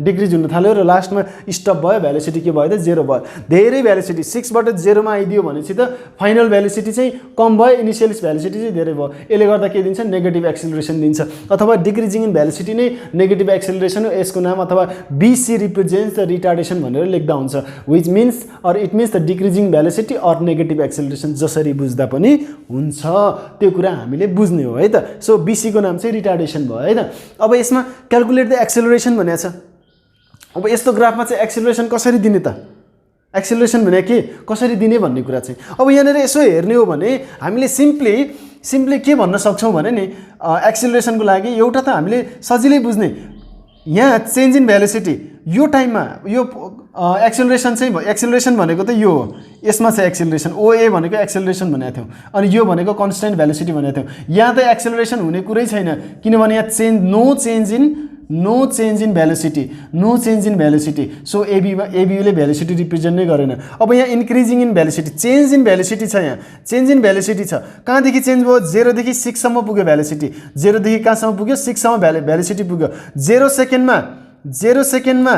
डिक्रिज हुन थाल्यो र लास्टमा स्टप भयो भेलोसिटी के भयो त 0 भयो। धेरै भेलोसिटी 6 बाट 0 मा आइदियो भनेपछि त फाइनल भेलोसिटी चाहिँ कम भयो इनिशियल भेलोसिटी चाहिँ धेरै भयो। यसले गर्दा के दिन्छ नेगेटिभ एक्सेलरेसन दिन्छ अथवा डिक्रिजिङ इन भेलोसिटी नै नेगेटिभ एक्सेलरेसन हो। यसको नाम अथवा बीसी रिप्रेजेन्ट्स द रिटार्डेसन भनेर लेख्दा हुन्छ which means or it means the decreasing velocity or negative acceleration जसरी बुझ्दा पनि हुन्छ त्यो कुरा हामीले बुझ्ने हो है त। सो बीसी को नाम चाहिँ रिटार्डेसन भयो है त। अब यसमा क्याल्कुलेट द एक्सेलरेसन भनेको छ। अब यस्तो ग्राफमा चाहिँ एक्सेलरेसन कसरी दिने त एक्सेलरेसन भने के कसरी दिने भन्ने कुरा चाहिँ अब यहाँनिर यसो हेर्ने हो भने हामीले सिम्पली के भन्न सक्छौँ भने नि एक्सेलरेसनको लागि एउटा त हामीले सजिलै बुझ्ने यहाँ चेन्ज इन भेलोसिटी यो टाइममा यो एक्सेलरेसन चाहिँ एक्सेलरेसन भनेको त यो हो यसमा चाहिँ एक्सेलरेसन ओए भनेको एक्सेलरेसन भनेको थियौँ अनि यो भनेको कन्स्ट्यान्ट भेलोसिटी भनेको थियौँ। यहाँ त एक्सेलरेसन हुने कुरै छैन किनभने यहाँ no change in velocity so एबीले भेलोसिटी रिप्रेजेन्ट नै गरेन। अब यहाँ increasing in velocity change in velocity छ यहाँ चेन्ज इन भेलोसिटी छ कहाँदेखि चेन्ज भयो 0 देखि 6 सम्म पुग्यो भेलोसिटी 0 देखि कहाँसम्म पुग्यो 6 सम्म भेलोसिटी पुग्यो 0 सेकेन्डमा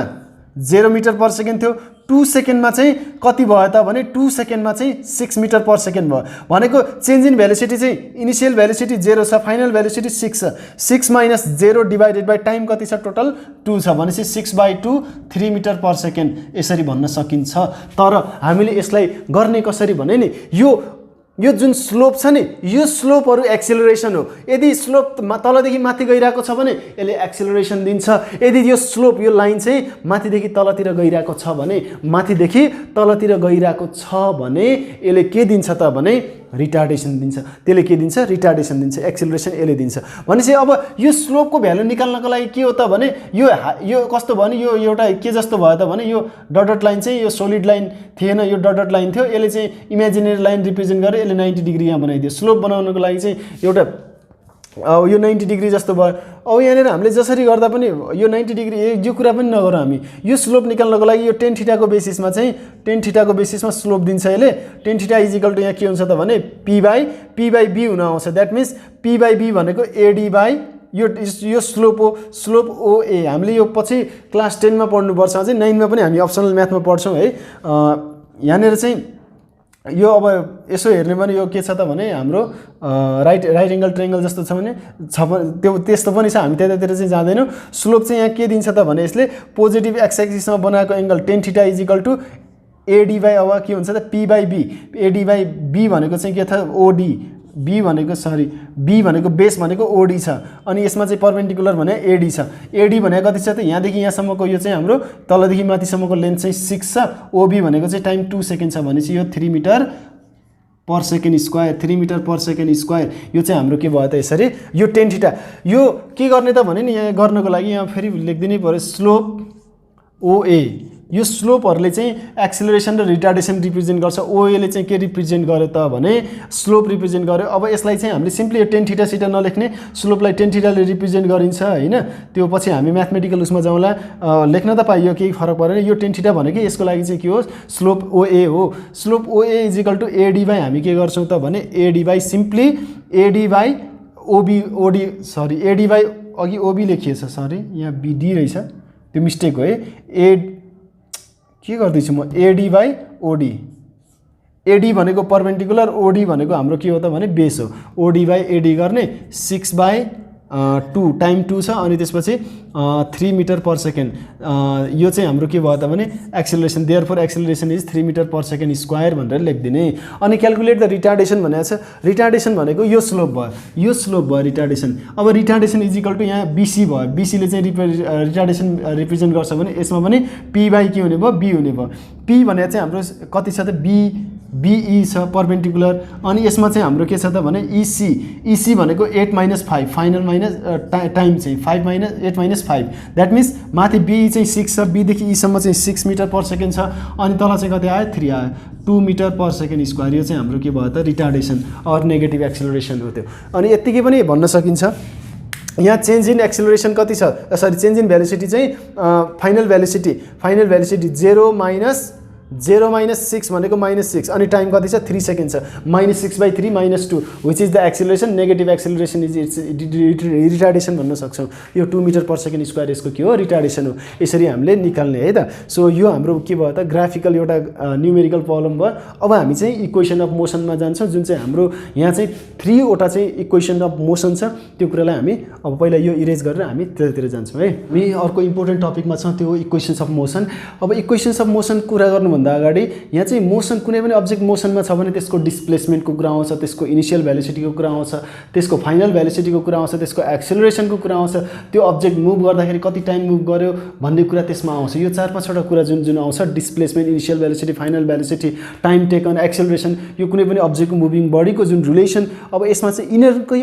0 मिटर पर सेकेन्ड थियो 2 सेकेन्डमा चाहिँ कति भयो त भने 2 सेकेन्डमा चाहिँ 6 मिटर पर सेकेन्ड भयो भनेको चेन्ज इन भेलोसिटी चाहिँ इनिशियल भेलोसिटी 0 छ फाइनल भेलोसिटी 6 छ 6 माइनस 0 डिभाइडेड बाई टाइम कति छ टोटल 2 छ भनेपछि 6/2 3 मिटर पर सेकेन्ड यसरी भन्न सकिन्छ। तर हामीले यसलाई गर्ने कसरी भने नि यो जुन स्लोप छ नि यो स्लोपहरु एक्सेलरेसन हो। यदि स्लोप तलदेखि माथि गइरहेको छ भने यसले एक्सेलरेसन दिन्छ यदि यो स्लोप यो लाइन चाहिँ माथिदेखि तलतिर गइरहेको छ भने माथिदेखि तलतिर गइरहेको छ भने यसले के दिन्छ त भने रिटार्डेसन दिन्छ। त्यसले के दिन्छ रिटार्डेसन दिन्छ एक्सेलरेसन यसले दिन्छ भनेपछि अब यो स्लोपको भ्यालु निकाल्नको लागि के हो त भने यो कस्तो भयो भने यो एउटा के जस्तो भयो त भने यो डट लाइन चाहिँ यो सोलिड लाइन थिएन यो डट लाइन थियो यसले चाहिँ इमेजिनेरी लाइन रिप्रेजेन्ट गरे यसले 90 डिग्री यहाँ बनाइदियो। स्लोप बनाउनको लागि चाहिँ एउटा यो 90 डिग्री जस्तो भयो। अब यहाँनिर हामीले जसरी गर्दा पनि यो 90 डिग्री यो कुरा पनि नगरौँ हामी यो स्लोप निकाल्नको लागि यो टेन थीटाको बेसिसमा चाहिँ टेन थीटाको बेसिसमा स्लोप दिन्छ यसले टेन थीटा इजिकल टु यहाँ के हुन्छ त भने पी बाई बी हुन आउँछ that means P by B भनेको एडी बाई यो स्लोप हो स्लोप ओए हामीले यो पछि क्लास 10 मा पढ्नुपर्छ अझै 9 मा पनि हामी अप्सनल म्याथमा पढ्छौँ है। यहाँनिर चाहिँ यो अब यसो हेर्ने भने यो के छ त भने हाम्रो राइट एंगल ट्रायंगल जस्तो छ भने त्यो त्यस्तो पनि छ हामी त्यतातिर चाहिँ जाँदैनौँ। स्लोप चाहिँ यहाँ के दिन्छ त भने यसले पोजिटिभ एक्स एक्सिसमा बनाएको angle tan theta is equal to AD by अब के हुन्छ त P by B AD by B भनेको चाहिँ के छ ओडी बी भनेको बेस भनेको ओडी छ अनि यसमा चाहिँ पर्पेन्डिकुलर भने एडी छ। एडी भनेको कति छ त यहाँदेखि यहाँसम्मको यो चाहिँ हाम्रो तलदेखि माथिसम्मको लेन्थ चाहिँ 6 छ। ओबी भनेको चाहिँ टाइम 2 सेकेन्ड छ भनेपछि यो 3 metre per second square 3 metre per second square यो चाहिँ हाम्रो के भयो त यसरी यो टेन थीटा यो के गर्ने त भने नि यहाँ गर्नको लागि यहाँ फेरि लेखिदिनै पर्यो स्लोप ओए यो स्लोपहरुले चाहिँ एक्सेलरेसन र रिटार्डेसन रिप्रेजेन्ट गर्छ। ओए ले चाहिँ के रिप्रेजेन्ट गर्यो त भने स्लोप रिप्रेजेन्ट गर्यो। अब यसलाई चाहिँ हामीले सिम्पली यो टेन थीटा सिटा नलेख्ने स्लोपलाई टेन थीटाले रिप्रेजेन्ट गरिन्छ हैन त्यो पछि हामी म्याथमेटिकल उसमा जाउँला लेख्न त पाइयो केही फरक परेन। यो टेन थीटा भनेको यसको लागि चाहिँ के हो स्लोप ओए हो। स्लोप ओए इजिकल टु एडी बाई हामी के गर्छौं त भने AD by simply AD by OD sorry AD by अघि ओबी लेखिएछ सरी यहाँ बीडी रहेछ त्यो मिस्टेक हो है के गर्दैछु म एडी बाई ओडी एडी भनेको पर्पेन्डिकुलर ओडी भनेको हाम्रो के हो त भने बेस हो। ओडी बाई एडी गर्ने 6 बाई 2 टाइम 2 छ अनि त्यसपछि 3 मिटर पर सेकेन्ड यो चाहिँ हाम्रो के भयो त भने acceleration therefore acceleration is 3 metre per second square भनेर लेखिदिने अनि क्याल्कुलेट द रिटार्डेसन भनेको छ रिटार्डेसन भनेको यो स्लोप भयो रिटार्डेसन अब रिटार्डेसन इज इक्वल टु यहाँ बीसी भयो बीसीले चाहिँ रिटार्डेसन रिप्रेजेन्ट गर्छ भने यसमा पनि पी बाई के हुने भयो बी हुने भयो पी भनेको चाहिँ हाम्रो कति छ त बीई छ पर्पेन्डिकुलर अनि यसमा चाहिँ हाम्रो के छ त भने इसी भनेको 8 - 5 फाइनल माइनस टाइम चाहिँ 5 - 8 - 5 द्याट मिन्स माथि बीई चाहिँ 6 छ बीदेखि ईसम्म चाहिँ 6 मिटर पर सेकेन्ड छ अनि तल चाहिँ कति आयो 3 आयो 2 मिटर पर सेकेन्ड स्क्वायर यो चाहिँ हाम्रो के भयो त रिटार्डेसन अर नेगेटिभ एक्सेलरेसन हो त्यो अनि यतिकै पनि भन्न सकिन्छ यहाँ चेन्ज इन एक्सेलरेसन कति छ सरी चेन्ज इन भेलोसिटी चाहिँ फाइनल भेलोसिटी 0 - 6 भनेको -6 अनि टाइम कति छ 3 सेकेन्ड छ -6/3 -2 which is the acceleration negative acceleration is it's retardation भन्न सक्छौँ यो 2 मिटर पर सेकेन्ड स्क्वायर यसको के हो रिटार्डेसन हो यसरी हामीले निकाल्ने है त सो यो हाम्रो के भयो त ग्राफिकल एउटा न्युमेरिकल प्रब्लम भयो अब हामी चाहिँ इक्वेसन अफ मोसनमा जान्छौँ जुन चाहिँ हाम्रो यहाँ चाहिँ 3 वटा चाहिँ इक्वेसन अफ मोसन छ त्यो कुरालाई हामी अब पहिला यो इरेज गरेर हामी त्यतातिर जान्छौँ है हामी अर्को इम्पोर्टेन्ट टपिकमा छौँ त्यो इक्वेसन्स अफ मोसन अब इक्वेसन्स अफ मोसन कुरा गर्नु भन्दा अगाडि यहाँ चाहिँ मोसन कुनै पनि अब्जेक्ट मोसनमा छ भने त्यसको डिस्प्लेसमेन्टको कुरा आउँछ त्यसको इनिशियल भेलोसिटीको कुरा आउँछ त्यसको फाइनल भेलोसिटीको कुरा आउँछ त्यसको एक्सेलरेसनको कुरा आउँछ त्यो अब्जेक्ट मुभ गर्दाखेरि कति टाइम मुभ गर्यो भन्ने कुरा त्यसमा आउँछ यो 4-5 वटा कुरा जुन आउँछ displacement initial velocity final velocity time taken acceleration यो कुनै पनि अब्जेक्टको मुभिङ बडीको जुन रिलेसन अब यसमा चाहिँ इनरकै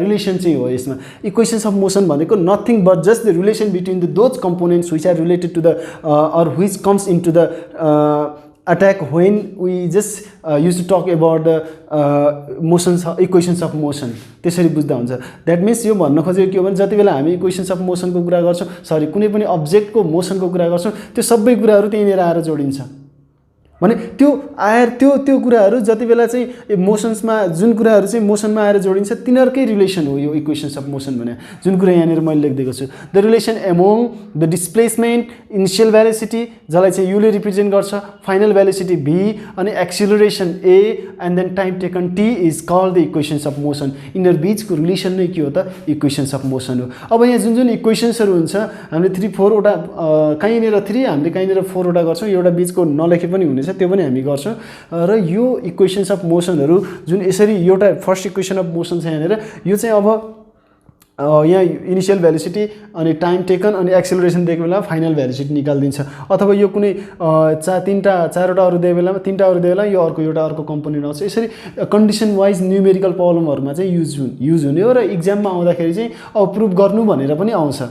रिलेसन चाहिँ हो यसमा इक्वेसन्स अफ मोसन भनेको nothing but just the relation between the those components which are related to the or which comes into the attack when we just used to talk about the equations of motion त्यसरी बुझ्दा हुन्छ द्याट मिन्स यो भन्न खोजेको के हो भने जति बेला हामी इक्वेसन्स अफ मोसनको कुरा गर्छौँ सरी कुनै पनि अब्जेक्टको मोसनको कुरा गर्छौँ त्यो सबै कुराहरू त्यहीँनिर आएर जोडिन्छ भने त्यो आएर त्यो कुराहरू जति बेला चाहिँ मोसन्समा जुन कुराहरू चाहिँ मोसनमा आएर जोडिन्छ तिनीहरूकै रिलेसन हो यो इक्वेसन्स अफ मोसन भने जुन कुरा यहाँनिर मैले लेखिदिएको छु the relation among the displacement initial velocity जसलाई चाहिँ युले रिप्रेजेन्ट गर्छ फाइनल भेलोसिटी भी अनि acceleration a and then time taken t is called the equations of motion यिनीहरू बिचको रिलेसन नै के हो त इक्वेसन्स अफ मोसन हो अब यहाँ जुन इक्वेसन्सहरू हुन्छ हामीले 3-4 वटा कहीँनिर 3 हामीले कहीँनिर 4 वटा गर्छौँ एउटा बिचको नलेखे पनि हुनेछ त्यो पनि हामी गर्छौँ र यो इक्वेसन्स अफ मोसनहरू जुन यसरी एउटा फर्स्ट इक्वेसन अफ मोसन छ यहाँनिर यो चाहिँ अब यहाँ इनिशियल भेलोसिटी अनि टाइम टेकन अनि एक्सेलरेसन दिएको बेला फाइनल भेलोसिटी निकालिदिन्छ अथवा यो कुनै 4वटा अरू दिएको बेलामा 3टा अरू दिएको बेला यो अर्को कम्पोनेन्ट आउँछ यसरी कन्डिसन वाइज न्युमेरिकल प्रब्लमहरूमा चाहिँ युज हुने हो र इक्जाममा आउँदाखेरि चाहिँ अब प्रुभ गर्नु भनेर पनि आउँछ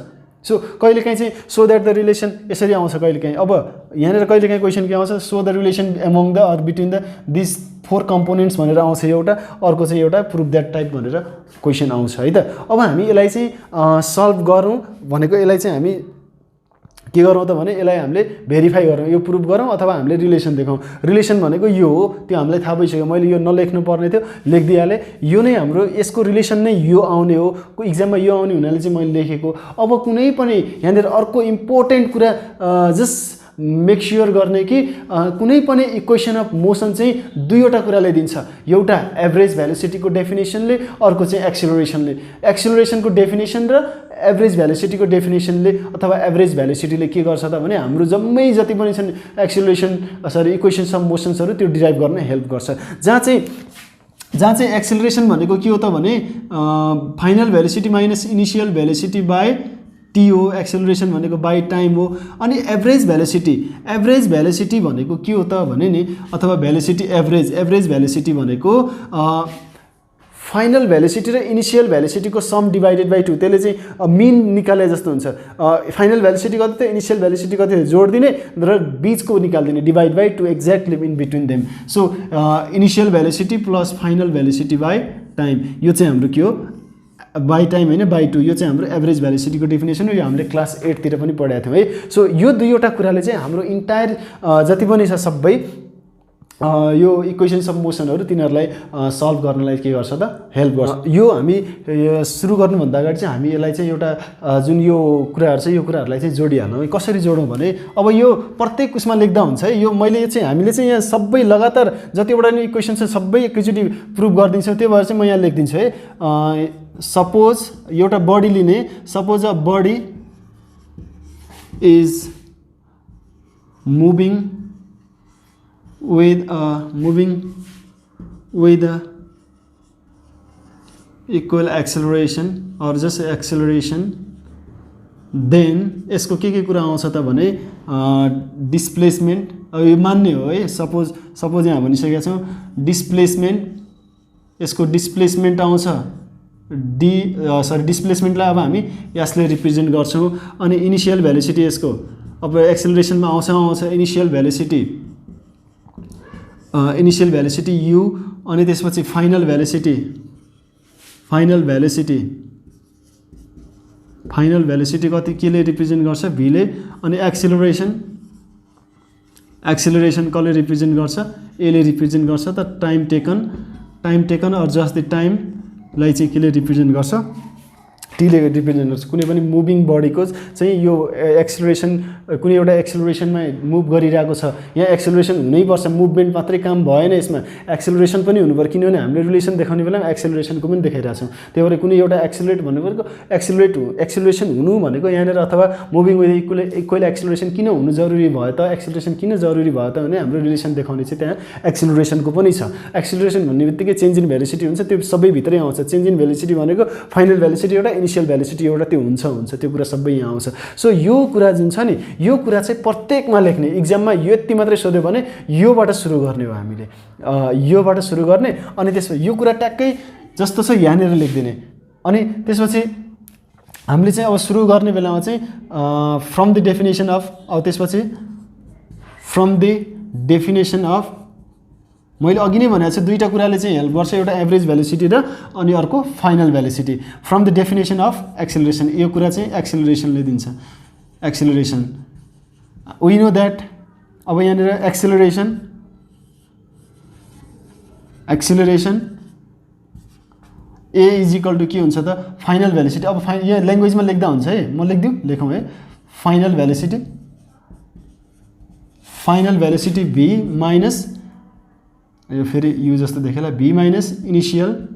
सो कहिलेकाहीँ चाहिँ सो द्याट द रिलेसन यसरी आउँछ कहिलेकाहीँ अब यहाँनिर कहिलेकाहीँ क्वेसन के आउँछ so the relation among the or between the this 4 components भनेर आउँछ एउटा अर्को चाहिँ एउटा प्रुभ द्याट टाइप भनेर क्वेसन आउँछ है त अब हामी यसलाई चाहिँ सल्भ गरौँ भनेको यसलाई चाहिँ हामी के गरौँ त भने यसलाई हामीले भेरिफाई गरौँ यो प्रुभ गरौँ अथवा हामीले रिलेसन देखाउँ रिलेसन भनेको यो हो त्यो हामीलाई थाहा भइसक्यो मैले यो नलेख्नु पर्ने थियो लेखिदिइहालेँ यो नै हाम्रो यसको रिलेसन नै यो आउने हो इक्जाममा यो आउने हुनाले चाहिँ मैले लेखेको अब कुनै पनि यहाँनिर अर्को इम्पोर्टेन्ट कुरा जस्ट मेक स्योर गर्ने कि कुनै पनि इक्वेसन अफ मोसन चाहिँ 2वटा कुराले दिन्छ एउटा एभरेज भेलोसिटीको डेफिनेसनले अर्को चाहिँ एक्सेलरेसनको डेफिनेसन र एभरेज भेलोसिटीको डेफिनेसनले अथवा एभरेज भेलोसिटीले के गर्छ त भने हाम्रो जम्मै जति पनि छन् इक्वेसन्स अफ मोसन्सहरू त्यो डिराइभ गर्न हेल्प गर्छ जहाँ चाहिँ एक्सेलरेसन भनेको के हो त भने final velocity minus initial velocity by T हो एक्सेलरेसन भनेको बाई टाइम हो अनि एभरेज भेलोसिटी भनेको के हो त भने नि अथवा भेलोसिटी एभरेज भेलोसिटी भनेको फाइनल भेलोसिटी र इनिशियल भेलोसिटीको सम डिभाइडेड बाई 2 त्यसले चाहिँ मिन निकाले जस्तो हुन्छ फाइनल भेलोसिटी कति त इनिशियल भेलोसिटी कति जोडिदिने र बीचको निकालिदिने divide by 2 exactly in between them so initial velocity plus final velocity by time यो चाहिँ हाम्रो के हो बाई टाइम होइन बाई 2 यो चाहिँ हाम्रो एभरेज भेलोसिटीको डेफिनेसन हो यो हामीले क्लास 8 तिर पनि पढाएको थियौँ है सो यो 2वटा कुराले चाहिँ हाम्रो इन्टायर जति पनि छ सबै यो इक्वेसन्स अफ मोसनहरू तिनीहरूलाई सल्भ गर्नलाई के गर्छ त हेल्प गर्छ यो हामी सुरु गर्नुभन्दा अगाडि चाहिँ हामी यसलाई चाहिँ एउटा जुन यो कुराहरू छ यो कुराहरूलाई चाहिँ जोडिहालौँ कसरी जोडौँ भने अब यो प्रत्येक उसमा लेख्दा हुन्छ है यो मैले चाहिँ हामीले चाहिँ यहाँ सबै लगातार जतिवटा नि इक्वेसन छ सबै एकैचोटि प्रुभ गरिदिन्छौँ त्यो भएर चाहिँ म यहाँ लेखिदिन्छु है सपोज एउटा बडी लिने, suppose a body is moving with equal acceleration or just acceleration, then यसको के कुरा आउँछ त भने डिस्प्लेसमेन्ट। अब यो मान्ने हो है, सपोज यहाँ भनिसकेका छौँ डिस्प्लेसमेन्ट, यसको डिस्प्लेसमेन्ट आउँछ डिस्प्लेसमेन्टलाई अब हामी यसले रिप्रेजेन्ट गर्छौँ। अनि इनिसियल भेलोसिटी यसको अब एक्सेलरेसनमा आउँछ इनिसियल भेलोसिटी u, अनि त्यसपछि फाइनल भेलोसिटी कति केले रिप्रेजेन्ट गर्छ v ले, अनि एक्सेलरेसन कसले रिप्रेजेन्ट गर्छ a ले रिप्रेजेन्ट गर्छ। त time taken or just the टाइमलाई चाहिँ केले रिप्रेजेन्ट गर्छ, t ले रिप्रेजेन्ट गर्छ। कुनै पनि मुभिङ बडीको चाहिँ यो एक्सेलरेसन, कुनै एउटा एक्सेलरेसनमा मुभ गरिरहेको छ, यहाँ एक्सेलरेसन हुनैपर्छ, मुभमेन्ट मात्रै काम भएन, यसमा एक्सेलरेसन पनि हुनुपर्छ, किनभने हामीले रिलेसन देखाउने बेलामा एक्सेलरेसनको पनि देखाइरहेको छौँ। त्यही भएर कुनै एउटा एक्सेलरेट भनेको एक्सेलरेसन हुनु भनेको यहाँनिर, अथवा मुभिङ विथ इक्वल एक्सेलरेसन किन हुनु जरुरी भयो त, एक्सेलरेसन किन जरुरी भयो त भने हाम्रो रिलेसन देखाउने चाहिँ त्यहाँ एक्सेलरेसनको पनि छ। एक्सेलरेसन भन्ने बित्तिकै चेन्ज इन भेलोसिटी हुन्छ, त्यो सबै भित्रै आउँछ। चेन्ज इन भेलोसिटी भनेको फाइनल भेलोसिटी एउटा, इनिसियल भेलोसिटी एउटा, त्यो हुन्छ त्यो कुरा सबै यहाँ आउँछ। सो यो कुरा जुन छ नि, यो कुरा चाहिँ प्रत्येकमा लेख्ने, इक्जाममा यो यति मात्रै सोध्यो भने योबाट सुरु गर्ने हो हामीले, योबाट सुरु गर्ने। अनि त्यसपछि यो कुरा ट्याक्कै जस्तो छ यहाँनिर लेखिदिने। अनि त्यसपछि हामीले चाहिँ अब सुरु गर्ने बेलामा चाहिँ फ्रम द डेफिनेसन अफ, अब त्यसपछि फ्रम द डेफिनेसन अफ, मैले अघि नै भनेको छु दुईवटा कुराले चाहिँ हेल्प गर्छ, एउटा एभरेज भेलोसिटी र अनि अर्को final velocity. From the definition of acceleration, यो कुरा चाहिँ एक्सेलरेसनले दिन्छ। एक्सेलरेसन वी नो द्याट, अब यहाँनिर acceleration a is equal to के हुन्छ त फाइनल भेलोसिटी। अब यहाँ ल्याङ्ग्वेजमा लेख्दा हुन्छ है, म लेखौँ है, फाइनल भेलोसिटी v माइनस, यो फेरि यु जस्तो देखेला, v minus initial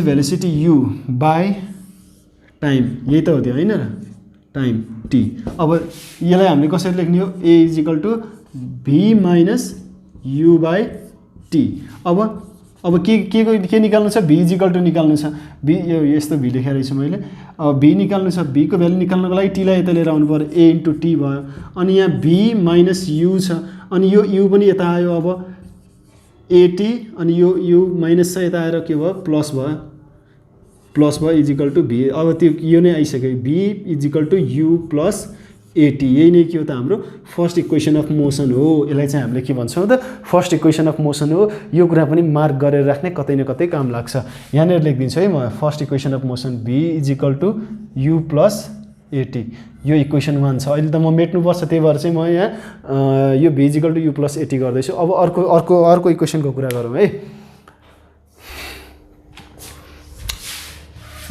velocity u by time, यही त हो त्यो होइन र, टाइम t। अब यसलाई हामीले कसरी लेख्ने हो, a is equal to v minus u by t। अब के निकाल्नु छ, v इज इक्वल टु निकाल्नु छ, v यो यस्तो v लेखेर छु मैले। अब v निकाल्नु छ, v को भ्यालु निकाल्नको लागि t लाई यता लिएर आउनु पर्यो, a इन्टु t भयो। अनि यहाँ v माइनस u छ, अनि यो u पनि यता आयो, अब at, अनि यो u माइनस छ यता आएर के भयो, प्लस भयो इज इक्वल टु v। अब त्यो यो नै आइसक्यो, v is equal to u plus at, यही नै के हो त हाम्रो फर्स्ट इक्वेसन अफ मोसन हो। यसलाई चाहिँ हामीले के भन्छौँ त फर्स्ट इक्वेसन अफ मोसन हो। यो कुरा पनि मार्क गरेर राख्ने, कतै न कतै काम लाग्छ। यहाँनिर लेखिदिन्छु है म, first equation of motion v is equal to u plus at, यो इक्वेसन 1 छ। अहिले त म मेट्नुपर्छ, त्यही भएर चाहिँ म यहाँ यो v is equal to u plus at गर्दैछु। अब अर्को इक्वेसनको कुरा गरौँ है।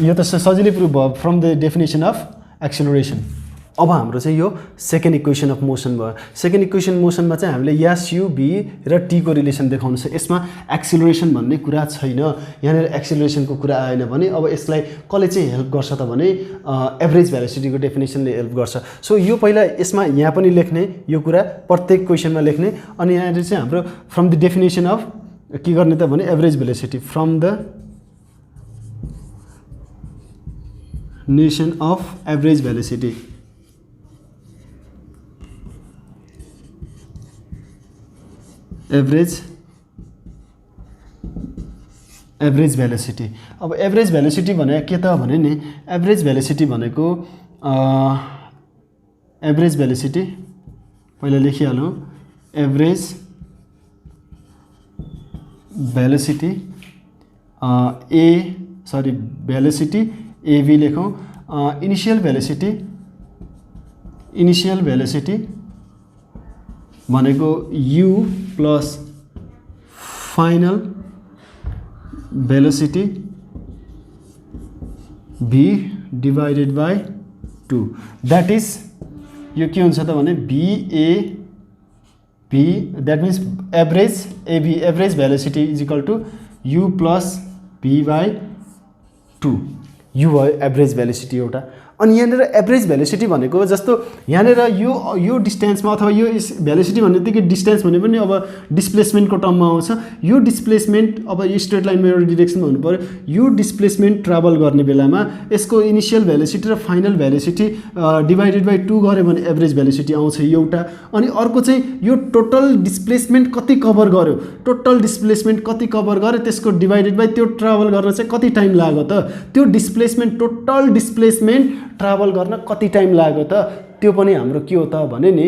यो त सजिलै प्रुभ भयो from the definition of acceleration. अब हाम्रो चाहिँ यो सेकेन्ड इक्वेसन अफ मोसन भयो। सेकेन्ड इक्वेसन मोसनमा चाहिँ हामीले यस यु भी र टी को रिलेसन देखाउनु छ। यसमा एक्सेलरेसन भन्ने कुरा छैन, यहाँनिर एक्सेलरेसनको कुरा आएन भने अब यसलाई कसले चाहिँ हेल्प गर्छ त भने एभरेज भेलोसिटीको डेफिनेसनले हेल्प गर्छ। सो यो पहिला यसमा यहाँ पनि लेख्ने, यो कुरा प्रत्येक क्वेसनमा लेख्ने। अनि यहाँनिर चाहिँ हाम्रो फ्रम द डेफिनेसन अफ के गर्ने त भने average velocity, from the nation of average velocity, average velocity. अब एभरेज भेलोसिटी भने के त भने नि, एभरेज भेलोसिटी भनेको एभरेज भेलोसिटी पहिला लेखिहालौँ, एभरेज भेलोसिटी भेलोसिटी एभी लेखौँ। इनिशियल भेलोसिटी भनेको u plus final velocity v divided by 2, that is यो के हुन्छ त भने v that means average AV average velocity is equal to u plus v by 2 यो भयो एभरेज भेलोसिटी एउटा। अनि यहाँनिर एभरेज भेलोसिटी भनेको जस्तो यहाँनिर यो डिस्टेन्समा अथवा यो भेलोसिटी भन्ने बित्तिकै डिस्टेन्स भने पनि अब डिस्प्लेसमेन्टको टर्ममा आउँछ। यो डिस्प्लेसमेन्ट अब यो स्ट्रेट लाइनमा एउटा डिरेक्सनमा हुनु पर्यो। यो डिस्प्लेसमेन्ट ट्राभल गर्ने बेलामा यसको इनिसियल भेलोसिटी र फाइनल भेलोसिटी डिभाइडेड बाई 2 गऱ्यो भने एभरेज भेलोसिटी आउँछ एउटा। अनि अर्को चाहिँ यो टोटल डिस्प्लेसमेन्ट कति कभर गर्यो, टोटल डिस्प्लेसमेन्ट कति कभर गर्यो त्यसको डिभाइडेड बाई त्यो ट्राभल गर्न चाहिँ कति टाइम लाग्यो त, त्यो डिस्प्लेसमेन्ट टोटल डिस्प्लेसमेन्ट ट्राभल गर्न कति टाइम लाग्यो त, त्यो पनि हाम्रो के हो त भने नि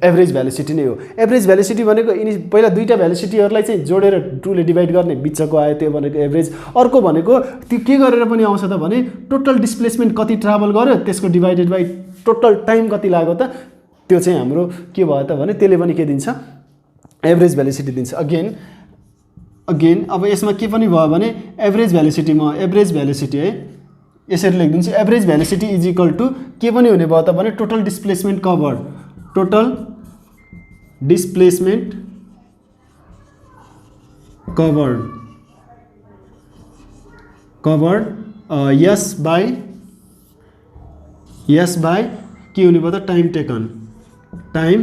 एभरेज भेलोसिटी नै हो। एभरेज भेलोसिटी भनेको पहिला दुईटा भेलोसिटीहरूलाई चाहिँ जोडेर 2 ले डिभाइड गर्ने बिचको आयो त्यो भनेको एभरेज। अर्को भनेको त्यो के गरेर पनि आउँछ त भने टोटल डिस्प्लेसमेन्ट कति ट्राभल गर्यो त्यसको डिभाइडेड बाई टोटल टाइम कति लाग्यो त, त्यो चाहिँ हाम्रो के भयो त भने त्यसले पनि के दिन्छ एभरेज भेलोसिटी दिन्छ। अगेन अब यसमा के पनि भयो भने एभरेज भेलोसिटी म एभरेज भेलोसिटी है यसरी लेखिदिन्छु। Average velocity is equal to के पनि हुने भयो त भने total displacement covered, total displacement covered S by के हुने भयो त time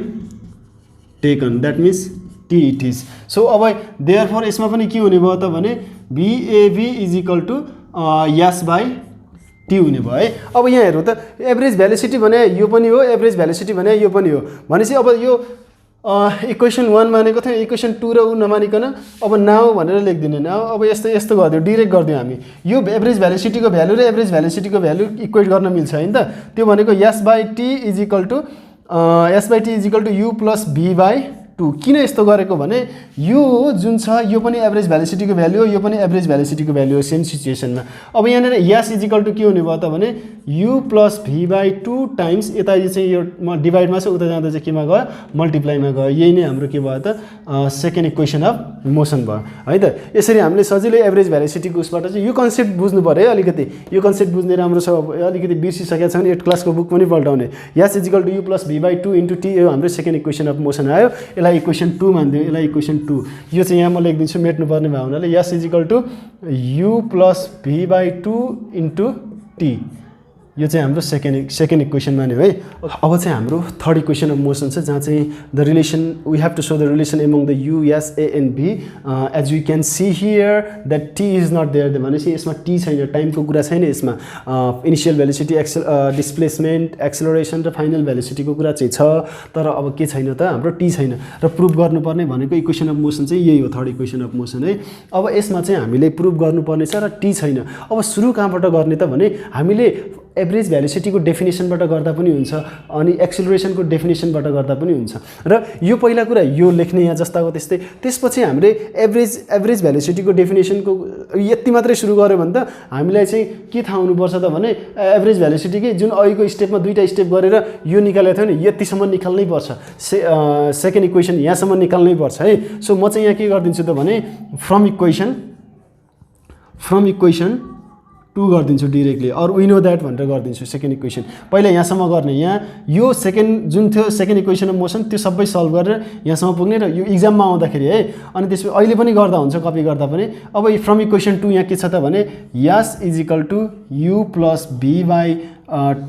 taken that means t it is. So अब देयरफोर यसमा पनि के हुने भयो त भने VAV is equal to S by t हुने भयो है। अब यहाँ हेरौँ त एभरेज भेलोसिटी भने यो पनि हो, एभरेज भेलोसिटी भने यो पनि हो भनेपछि अब यो इक्वेसन 1 मानेको थियो, इक्वेसन 2 र ऊ नमानिकन अब नाउ भनेर लेखिदिने। नाउ अब यस्तो गरिदियो, डिरेक्ट गरिदियो हामी। यो एभरेज भेलोसिटीको भ्यालु र एभरेज भेलोसिटीको भ्यालु इक्वेट गर्न मिल्छ हैन त। त्यो भनेको S by t is equal to u plus v by 2। किन यस्तो गरेको भने यो जुन छ यो पनि एभरेज भेलोसिटीको भ्यालु हो, यो पनि एभरेज भेलोसिटीको भ्यालु हो सेम सिचुएसनमा। अब यहाँनिर यस इज इक्वल टु के हुने भयो त भने u plus v by 2 times यता यो चाहिँ यो डिभाइडमा छ, उता जाँदा चाहिँ केमा गयो मल्टिप्लाईमा गयो। यही नै हाम्रो के भयो त सेकेन्ड इक्वेसन अफ मोसन भयो है त। यसरी हामीले सजिलै एभरेज भेलोसिटीको उसबाट चाहिँ यो कन्सेप्ट बुझ्नु पर्यो है अलिकति। यो कन्सेप्ट बुझ्ने राम्रो छ। अलिकति बिर्सिसकेका छन् 8 क्लासको बुक पनि पल्टाउने। S is equal to u plus v by 2 into t यो हाम्रो सेकेन्ड इक्वेसन अफ मोसन आयो। यसलाई इक्वेसन 2 मानिदियो, यसलाई इक्वेसन 2। यो चाहिँ यहाँ म लेखिदिन्छु मेट्नुपर्ने भयो हुनाले S is equal to u plus v by 2 into t. यो चाहिँ हाम्रो सेकेन्ड इक्वेसन मान्यो है। अब चाहिँ हाम्रो थर्ड इक्वेसन अफ मोसन छ जहाँ चाहिँ the relation we have to show the relation among the u s a and v as we can see here that t is not there. भनेपछि यसमा टी छैन, टाइमको कुरा छैन यसमा। इनिसियल भेलोसिटी डिस्प्लेसमेन्ट एक्सेलरेसन र फाइनल भेलोसिटीको कुरा चाहिँ छ, तर अब के छैन त हाम्रो टी छैन। र प्रुभ गर्नुपर्ने भनेको इक्वेसन अफ मोसन चाहिँ यही हो, थर्ड इक्वेसन अफ मोसन है। अब यसमा चाहिँ हामीले प्रुभ गर्नुपर्ने छ र टी छैन। अब सुरु कहाँबाट गर्ने त भने हामीले एभरेज भेलोसिटीको डेफिनेसनबाट गर्दा पनि हुन्छ अनि एक्सेलरेसनको डेफिनेसनबाट गर्दा पनि हुन्छ। र यो पहिला कुरा यो लेख्ने यहाँ जस्ताको त्यस्तै। त्यसपछि हामीले एभरेज भेलोसिटीको डेफिनेसनको यति मात्रै सुरु गऱ्यो भने त हामीलाई चाहिँ के थाहा हुनुपर्छ त भने एभरेज भेलोसिटीकै जुन अहिलेको स्टेपमा दुईटा स्टेप गरेर यो निकालेको थियो नि यतिसम्म निकाल्नै पर्छ। सेकेन्ड इक्वेसन यहाँसम्म निकाल्नै पर्छ है। सो म चाहिँ यहाँ के गरिदिन्छु त भने फ्रम इक्वेसन 2 गरिदिन्छु directly or we know that भनेर गरिदिन्छु सेकेन्ड इक्वेसन। पहिला यहाँसम्म गर्ने, यहाँ यो सेकेन्ड जुन थियो सेकेन्ड इक्वेसन अफ मोसन त्यो सबै सल्भ गरेर यहाँसम्म पुग्ने र यो इक्जाममा आउँदाखेरि है। अनि त्यसपछि अहिले पनि गर्दा हुन्छ कपी गर्दा पनि। अब फ्रम इक्वेसन 2 यहाँ के छ त भने S is equal to u plus v by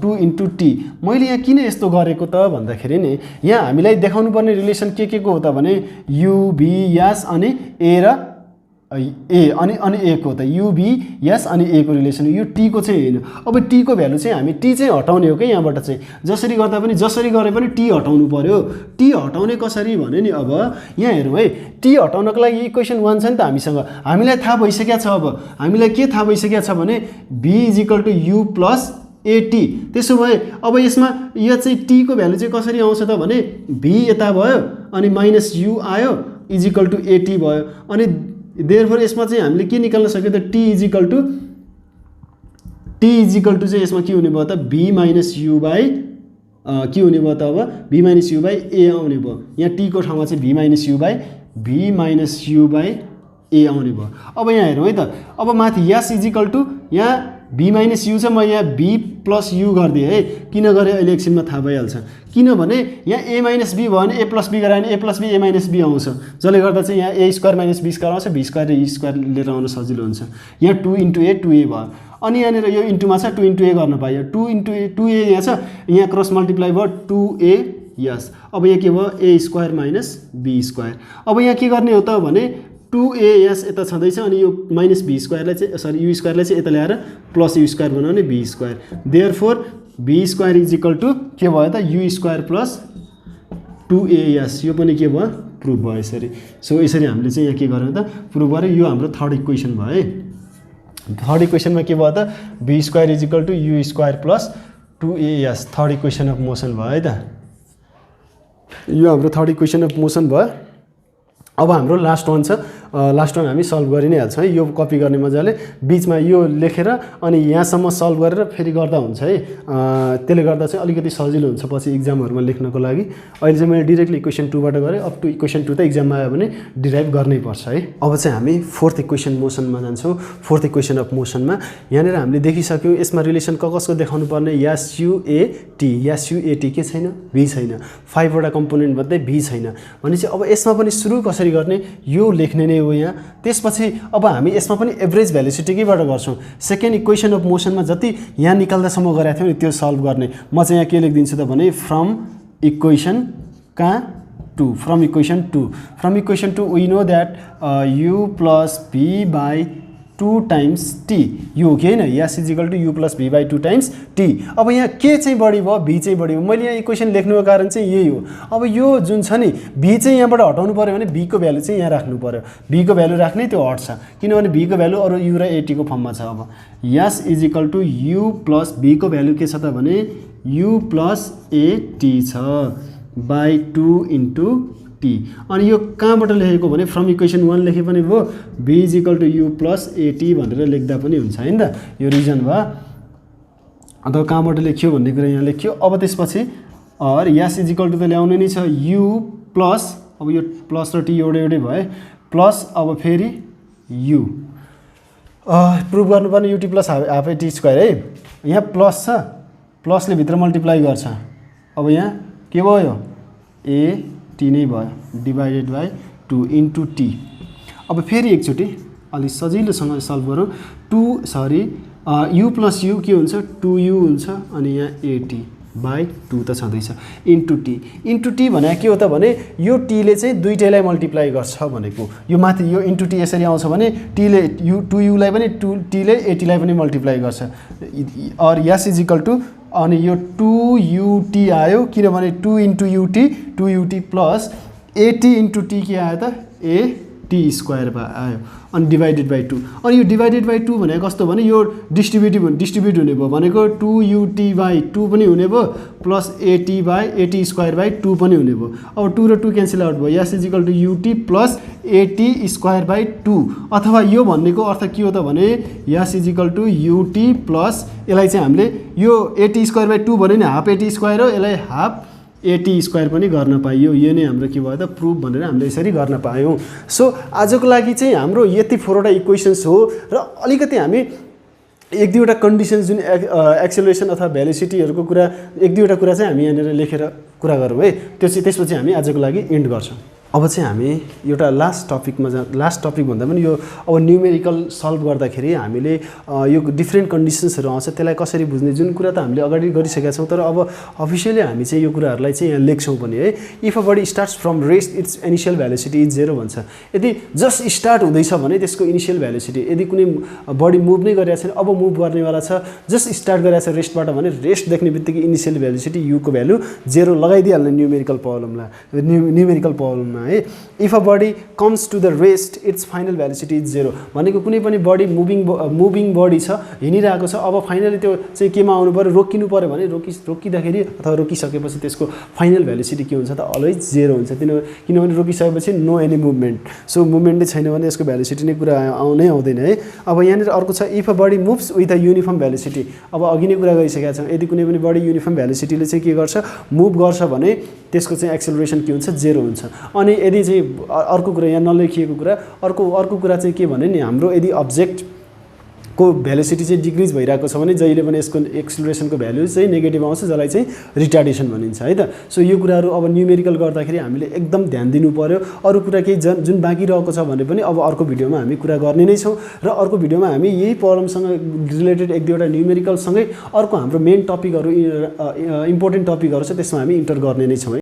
2 into t. मैले यहाँ किन यस्तो गरेको त भन्दाखेरि नि यहाँ हामीलाई देखाउनु पर्ने रिलेसन के को हो त भने यु भी यस अनि ए र ए अनि ए को त यु भी यस अनि ए को रिलेसन, यो टी को चाहिँ होइन। अब टी को भ्यालु चाहिँ हामी टी चाहिँ हटाउने हो क्या यहाँबाट चाहिँ। जसरी गर्दा पनि जसरी गरे पनि टी हटाउनु पर्यो। टी हटाउने कसरी भने नि अब यहाँ हेरौँ है। टी हटाउनको लागि इक्वेसन 1 छ नि त हामीसँग, हामीलाई थाहा भइसकेको छ। अब हामीलाई के थाहा भइसकेको छ भने v is equal to u plus at. त्यसो भए अब यसमा यो चाहिँ टी को भ्यालु चाहिँ कसरी आउँछ त भने भी यता भयो अनि माइनस यु आयो इज इक्वल टु एटी भयो। अनि देयरफोर यसमा चाहिँ हामीले के निकाल्न सक्यो त टी इज इक्वल टु चाहिँ यसमा के हुने भयो त भी माइनस यु बाई के हुने भयो त अब भी माइनस यु बाई ए आउने भयो। यहाँ टी को ठाउँमा चाहिँ भी माइनस यु बाई ए आउने भयो। अब यहाँ हेरौँ है त। अब माथि यस इज इक्वल टु यहाँ b माइनस यू चाहिँ म यहाँ b प्लस यू गरिदिएँ है। किन गरेँ अहिले एकछिनमा थाहा भइहाल्छ। किनभने यहाँ a माइनस बी भयो भने a प्लस बी गरायो भने a plus b a minus b आउँछ, जसले गर्दा चाहिँ यहाँ a square minus b square आउँछ, b स्क्वायर र e स्क्वायर लिएर आउन सजिलो हुन्छ। यहाँ 2 इन्टु a 2a भयो, अनि यहाँनिर यो इन्टुमा छ 2 इन्टु a गर्न पायो, 2 इन्टु 2a यहाँ छ, यहाँ क्रस मल्टिप्लाई भयो 2a यस। अब यहाँ के भयो a square minus b square. अब यहाँ के गर्ने हो त भने 2as यता छँदैछ अनि यो माइनस b स्क्वायरलाई चाहिँ सरी u स्क्वायरलाई चाहिँ यता ल्याएर प्लस u स्क्वायर बनाउने b square. Therefore b square is equal to के भयो त u स्क्वायर प्लस 2as। यो पनि के भयो प्रुभ भयो यसरी। सो यसरी हामीले चाहिँ यहाँ के गर्यौँ त प्रुभ गर्यो। यो हाम्रो थर्ड इक्वेसन भयो है। थर्ड इक्वेसनमा के भयो त b square is equal to u square plus 2as। Third equation of motion भयो है त। यो हाम्रो थर्ड इक्वेसन अफ मोसन भयो। अब हाम्रो लास्ट वान छ, लास्ट वान हामी सल्भ गरि नै हाल्छौँ है। यो कपी गर्ने मजाले बिचमा यो लेखेर अनि यहाँसम्म सल्भ गरेर फेरि गर्दा हुन्छ है। त्यसले गर्दा चाहिँ अलिकति सजिलो हुन्छ पछि इक्जामहरूमा लेख्नको लागि। अहिले चाहिँ मैले डिरेक्टली इक्वेसन 2बाट गरेँ, अप टु इक्वेसन 2 त इक्जाममा आयो भने डिराइभ गर्नै पर्छ है। अब चाहिँ हामी फोर्थ इक्वेसन मोसनमा जान्छौँ। फोर्थ इक्वेसन अफ मोसनमा यहाँनिर हामीले देखिसक्यौँ यसमा रिलेसन कसको देखाउनु पर्ने, यस यु ए टी के छैन, भी छैन, 5 वटा कम्पोनेन्ट मध्ये भी छैन भनेपछि अब यसमा पनि सुरु कसरी गर्ने यो लेख्ने नै हो यहाँ। त्यसपछि अब हामी यसमा पनि एभरेज भेलोसिटीकैबाट गर्छौँ। सेकेन्ड इक्वेसन अफ मोसनमा जति यहाँ निकाल्दासम्म गरेको थियौँ नि त्यो सल्भ गर्ने। म चाहिँ यहाँ के लेखिदिन्छु त भने from equation from equation 2 we know that u plus v by 2 times t यो हो कि होइन, S is equal to u plus v by 2 times t। अब यहाँ के चाहिँ बढी भयो, v चाहिँ बढी भयो। मैले यहाँ इक्वेसन लेख्नुको कारण चाहिँ यही हो। अब यो जुन छ नि v चाहिँ यहाँबाट हटाउनु पऱ्यो भने v को भ्यालु चाहिँ यहाँ राख्नु पऱ्यो, v को भ्यालु राख्ने त्यो हट्छ किनभने v को भ्यालु अरू u र at को फर्ममा छ। अब S is equal to u plus v को भ्यालु के छ त भने u प्लस at छ बाई 2 इन्टु टी। अनि यो कहाँबाट लेखेको भने फ्रम इक्वेसन 1 लेखे पनि भयो, b is equal to u plus at भनेर लेख्दा पनि हुन्छ होइन त। यो रिजन भयो अथवा कहाँबाट लेख्यो भन्ने कुरा यहाँ लेख्यो। अब त्यसपछि यस इज इक्वल टु त ल्याउने नै छ u प्लस, अब यो प्लस र टी एउटै एउटै भयो प्लस, अब फेरि u प्रुभ गर्नुपर्ने ut plus half at square है। यहाँ प्लस छ, प्लसले भित्र मल्टिप्लाई गर्छ। अब यहाँ के भयो a टी नै भयो डिभाइडेड बाई 2 इन्टु टी। अब फेरि एकचोटि अलिक सजिलोसँग सल्भ गरौँ। u प्लस u के हुन्छ 2u हुन्छ अनि यहाँ at बाई 2 त छँदैछ इन्टु टी भने के हो त भने यो टीले चाहिँ दुईटैलाई मल्टिप्लाई गर्छ भनेको। यो माथि यो इन्टु टी यसरी आउँछ भने टीले 2uलाई पनि टीले एटीलाई पनि मल्टिप्लाई गर्छ। और यस इज इक्वल टु अनि यो 2ut आयो किनभने 2 into ut plus at into T के आयो त at स्क्वायर आयो अनि डिभाइडेड बाई 2। अनि यो डिभाइडेड बाई 2 भनेको कस्तो भने यो डिस्ट्रिब्युट हुने भयो भनेको 2ut बाई 2 पनि हुने भयो प्लस at स्क्वायर बाई 2 पनि हुने भयो। अब 2 र 2 क्यान्सल आउट भयो, S is equal to ut plus at square by 2। अथवा यो भन्नेको अर्थ के हो त भने S is equal to ut plus यसलाई चाहिँ हामीले यो at स्क्वायर बाई 2 भन्यो नि हाफ at स्क्वायर हो, यसलाई हाफ at स्क्वायर पनि गर्न पाइयो। यो नै हाम्रो के भयो त प्रुफ भनेर हामीले यसरी गर्न पायौँ। सो आजको लागि चाहिँ हाम्रो यति 4वटा इक्वेसन्स हो र अलिकति हामी 1-2वटा कन्डिसन्स जुन एक्सेलरेसन अथवा भेलोसिटीहरूको कुरा 1-2वटा कुरा चाहिँ हामी यहाँनिर लेखेर कुरा गरौँ है। त्यसपछि हामी आजको लागि एन्ड गर्छौँ। अब चाहिँ हामी एउटा लास्ट टपिक भन्दा पनि यो अब न्युमेरिकल सल्भ गर्दाखेरि हामीले यो डिफ्रेन्ट कन्डिसन्सहरू आउँछ त्यसलाई कसरी बुझ्ने जुन कुरा त हामीले अगाडि गरिसकेका छौँ तर अब अफिसियली हामी चाहिँ यो कुराहरूलाई चाहिँ यहाँ लेख्छौँ पनि है। If a body starts from rest its initial velocity is 0 भन्छ। यदि जस्ट स्टार्ट हुँदैछ भने त्यसको इनिसियल भेलोसिटी यदि कुनै बडी मुभ नै गरिरहेको छैन अब मुभ गर्नेवाला छ जस्ट स्टार्ट गरिरहेको छ रेस्टबाट भने रेस्ट देख्ने बित्तिकै इनिसियल भेलोसिटी u को भ्यालु 0 लगाइदिइहाल्ने न्युमेरिकल प्रब्लममा है। If a body comes to the rest its final velocity is 0 भनेको कुनै पनि बडी मुभिङ बडी छ हिँडिरहेको छ अब फाइनली त्यो चाहिँ केमा आउनु पर्यो रोकिनु पर्यो भने रोकिँदाखेरि अथवा रोकिसकेपछि त्यसको फाइनल भेलोसिटी के हुन्छ त अलवेज 0 हुन्छ किनभने रोकिसकेपछि no any movement. So movement नै छैन भने यसको भेलोसिटी नै कुरा आउँदैन है। अब यहाँनिर अर्को छ if a body moves with a uniform velocity. अब अघि नै कुरा गरिसकेका छौँ यदि कुनै पनि बडी युनिफर्म भेलोसिटीले चाहिँ के गर्छ मुभ गर्छ भने त्यसको चाहिँ एक्सेलरेसन के हुन्छ 0 हुन्छ। अनि यदि चाहिँ अर्को कुरा यहाँ नलेखिएको कुरा अर्को कुरा चाहिँ के भने नि हाम्रो यदि अब्जेक्ट को भेलोसिटी चाहिँ डिक्रिज भइरहेको छ भने जहिले पनि यसको एक्सिलरेसनको भ्यालु चाहिँ नेगेटिभ आउँछ, जसलाई चाहिँ रिटार्डेसन भनिन्छ है त। सो यो कुराहरू अब न्युमेरिकल गर्दाखेरि हामीले एकदम ध्यान दिनु पर्यो। अरू कुरा केही जुन बाँकी रहेको छ भने पनि अब अर्को भिडियोमा हामी कुरा गर्ने नै छौँ र अर्को भिडियोमा हामी यही प्रब्लमसँग रिलेटेड एक दुईवटा न्युमेरिकलसँगै अर्को हाम्रो मेन टपिकहरू इम्पोर्टेन्ट टपिकहरू छ त्यसमा हामी इन्टर गर्ने नै छौँ है।